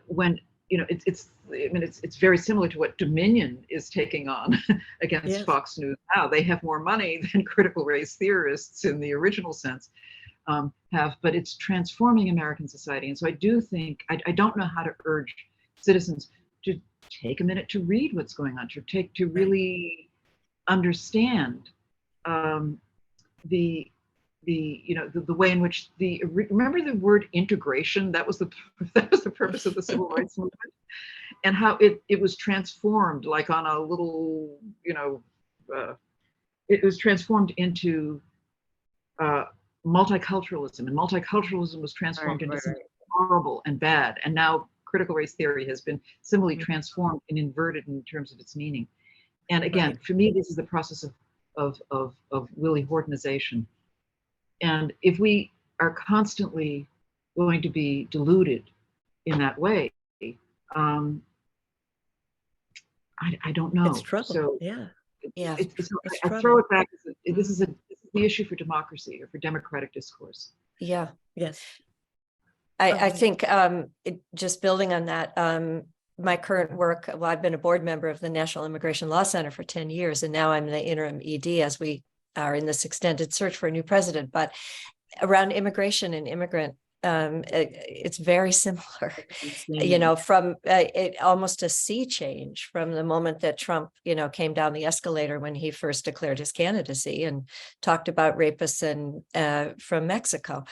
when it's very similar to what Dominion is taking on against Yes. Fox News now. They have more money than critical race theorists in the original sense have, but it's transforming American society. And so I do think, I don't know how to urge citizens to take a minute to read what's going on, to really understand the way in which remember the word integration, that was the purpose of the civil rights movement, and how it was transformed like on a little, it was transformed into multiculturalism, and multiculturalism was transformed into something horrible and bad, and now critical race theory has been similarly transformed and inverted in terms of its meaning. And again, for me, this is the process of Willie Hortonization. And if we are constantly going to be deluded in that way, I don't know. It's trouble. So Yeah. Yeah. I throw it back. This is the issue for democracy or for democratic discourse. Yeah. Yes. I think just building on that, my current work, well, I've been a board member of the National Immigration Law Center for 10 years, and now I'm the interim ED as we are in this extended search for a new president. But around immigration and immigrant, it's very similar, from almost a sea change from the moment that Trump, came down the escalator when he first declared his candidacy and talked about rapists from Mexico.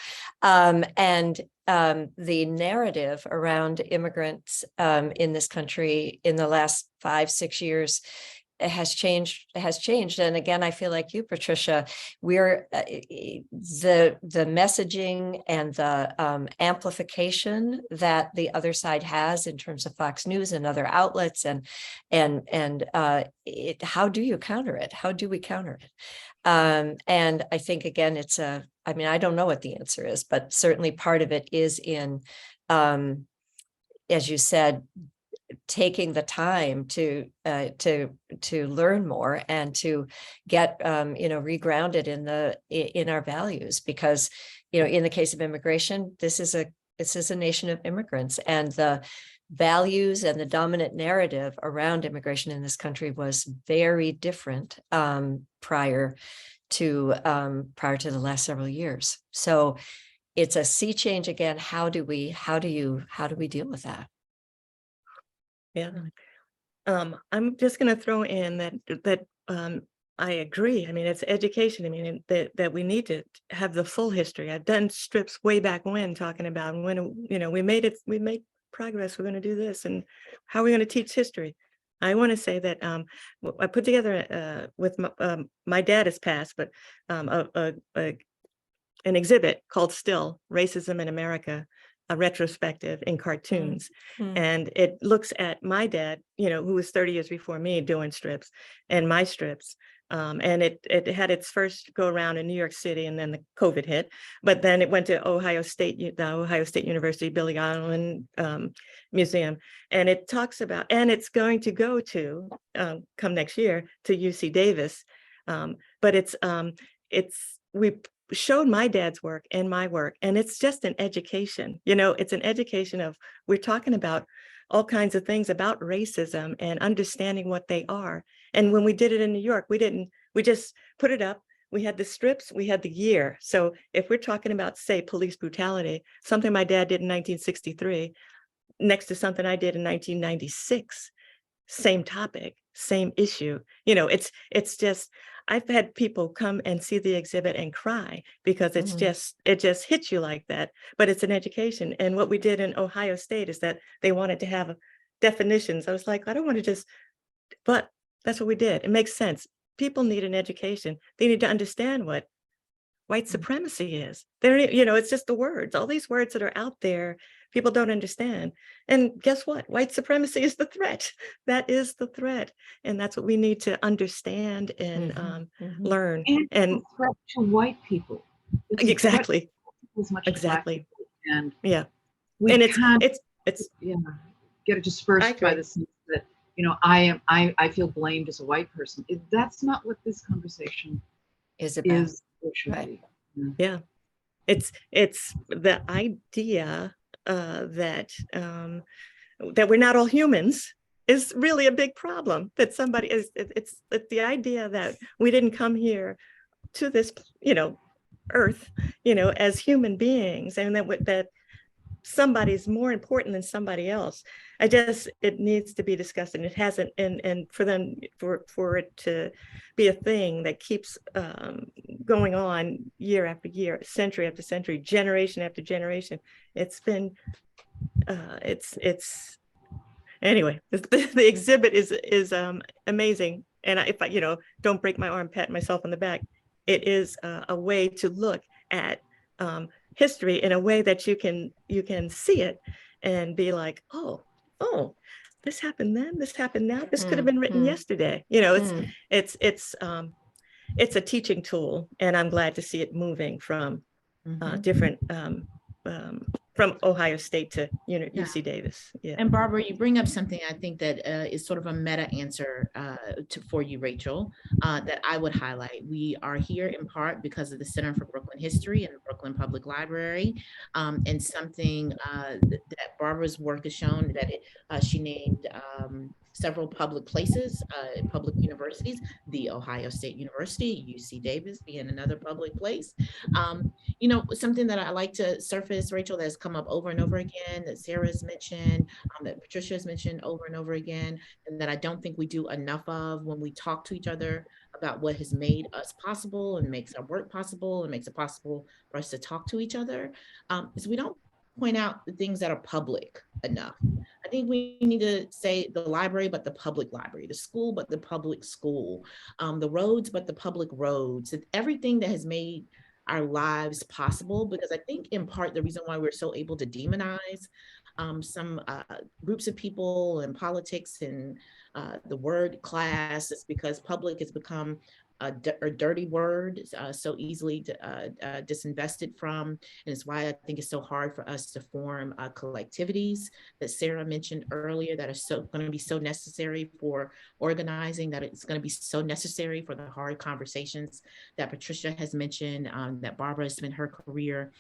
And the narrative around immigrants in this country in the last 5-6 years has changed. And again, I feel like you, Patricia, we're the messaging and the amplification that the other side has in terms of Fox News and other outlets, and how do you counter it? How do we counter it? And I think, again, I don't know what the answer is, but certainly part of it is in, as you said, taking the time to learn more and to get regrounded in our values, because in the case of immigration, this is a nation of immigrants, and the values and the dominant narrative around immigration in this country was very different prior to the last several years. So it's a sea change again. How do we deal with that? Yeah. I'm just going to throw in that I agree. I mean, it's education. I mean, that we need to have the full history. I've done strips way back when talking about when, we made progress. We're going to do this, and how are we going to teach history? I want to say that I put together with my dad has passed, but an exhibit called Still Racism in America, a retrospective in cartoons. And it looks at my dad, who was 30 years before me doing strips, and my strips. And it had its first go around in New York City, and then the COVID hit. But then it went to the Ohio State University Billie Allen Museum. And it talks about, and it's going to go to, come next year, to UC Davis. But we showed my dad's work and my work, and it's just an education. It's an education of, we're talking about all kinds of things about racism and understanding what they are. And when we did it in New York, we just put it up. We had the strips, we had the year. So if we're talking about, say, police brutality, something my dad did in 1963, next to something I did in 1996, same topic, same issue. It's just, I've had people come and see the exhibit and cry, because it just hits you like that. But it's an education. And what we did in Ohio State is that they wanted to have definitions. I was like, I don't want to but that's what we did. It makes sense. People need an education. They need to understand what white supremacy is. It's just the words, all these words that are out there, people don't understand. And guess what? White supremacy is the threat. That is the threat. And that's what we need to understand and learn. And a threat to white people. Exactly. As much as black people. And yeah. We and can't it's get dispersed by the sense that, I feel blamed as a white person. That's not what this conversation is about. Is or should Right. be. Yeah. It's the idea that that we're not all humans is really a big problem. That somebody is, it's the idea that we didn't come here to this, earth, as human beings, and that somebody's more important than somebody else. It needs to be discussed, and it hasn't, and for it to be a thing that keeps going on year after year, century after century, generation after generation. It's been anyway, the exhibit is amazing, and if I don't break my arm, pat myself on the back. It is a way to look at history in a way that you can see it and be like, oh, this happened then, this happened now, this could have been written yesterday. It's a teaching tool, and I'm glad to see it moving from different from Ohio State to UC Davis. Yeah. And Barbara, you bring up something I think that is sort of a meta answer for you, Rachel, that I would highlight. We are here in part because of the Center for Brooklyn History and the Brooklyn Public Library, and something that Barbara's work has shown that she named several public places, public universities, the Ohio State University, UC Davis being another public place. Something that I like to surface, Rachel, that's come up over and over again, that Sara's mentioned, that Patricia's mentioned over and over again, and that I don't think we do enough of when we talk to each other about what has made us possible and makes our work possible and makes it possible for us to talk to each other, is we don't point out the things that are public enough. I think we need to say the library, but the public library, the school, but the public school, the roads, but the public roads, everything that has made our lives possible, because I think in part the reason why we're so able to demonize some groups of people in politics and the word class is because public has become a dirty word, so easily disinvested from, and it's why I think it's so hard for us to form collectivities that Sara mentioned earlier that are so going to be so necessary for organizing, that it's going to be so necessary for the hard conversations that Patricia has mentioned, that Barbara has spent her career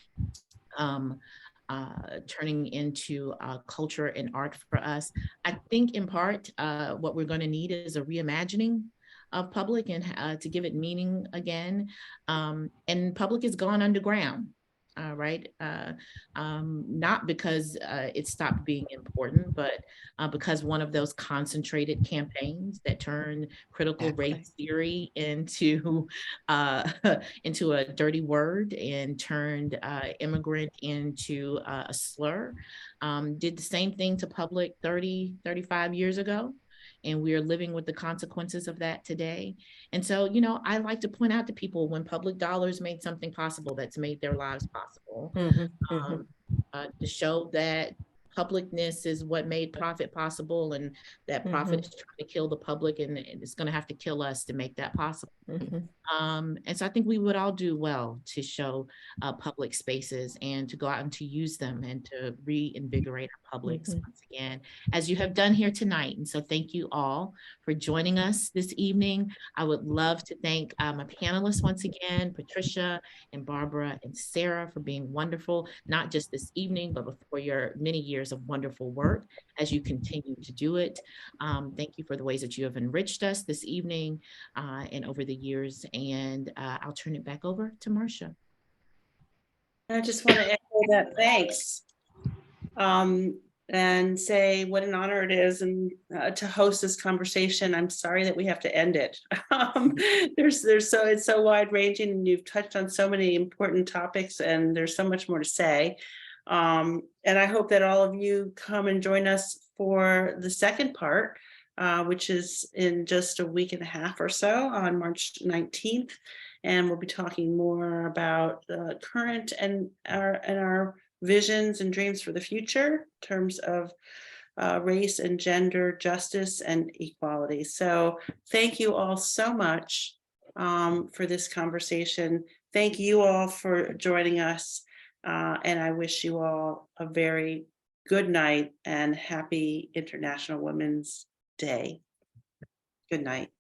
turning into culture and art for us. I think in part what we're going to need is a reimagining of public and to give it meaning again. And public has gone underground, right? Not because it stopped being important, but because one of those concentrated campaigns that turned critical race theory into a dirty word and turned immigrant into a slur, did the same thing to public 30, 35 years ago. And we are living with the consequences of that today. And so, I like to point out to people when public dollars made something possible that's made their lives possible, to show that publicness is what made profit possible, and that profit is trying to kill the public, and it's going to have to kill us to make that possible. And so I think we would all do well to show public spaces and to go out and to use them and to reinvigorate our publics once again, as you have done here tonight. And so thank you all for joining us this evening. I would love to thank my panelists once again, Patricia and Barbara and Sara, for being wonderful, not just this evening, but for your many years of wonderful work as you continue to do it. Thank you for the ways that you have enriched us this evening and over the years. And I'll turn it back over to Marcia. I just want to echo that thanks, and say what an honor it is and to host this conversation. I'm sorry that we have to end it. It's so wide ranging, and you've touched on so many important topics, and there's so much more to say. And I hope that all of you come and join us for the second part, which is in just a week and a half or so on March 19th. And we'll be talking more about the current and our visions and dreams for the future in terms of race and gender justice and equality. So thank you all so much for this conversation. Thank you all for joining us. And I wish you all a very good night and happy International Women's Day. Good night.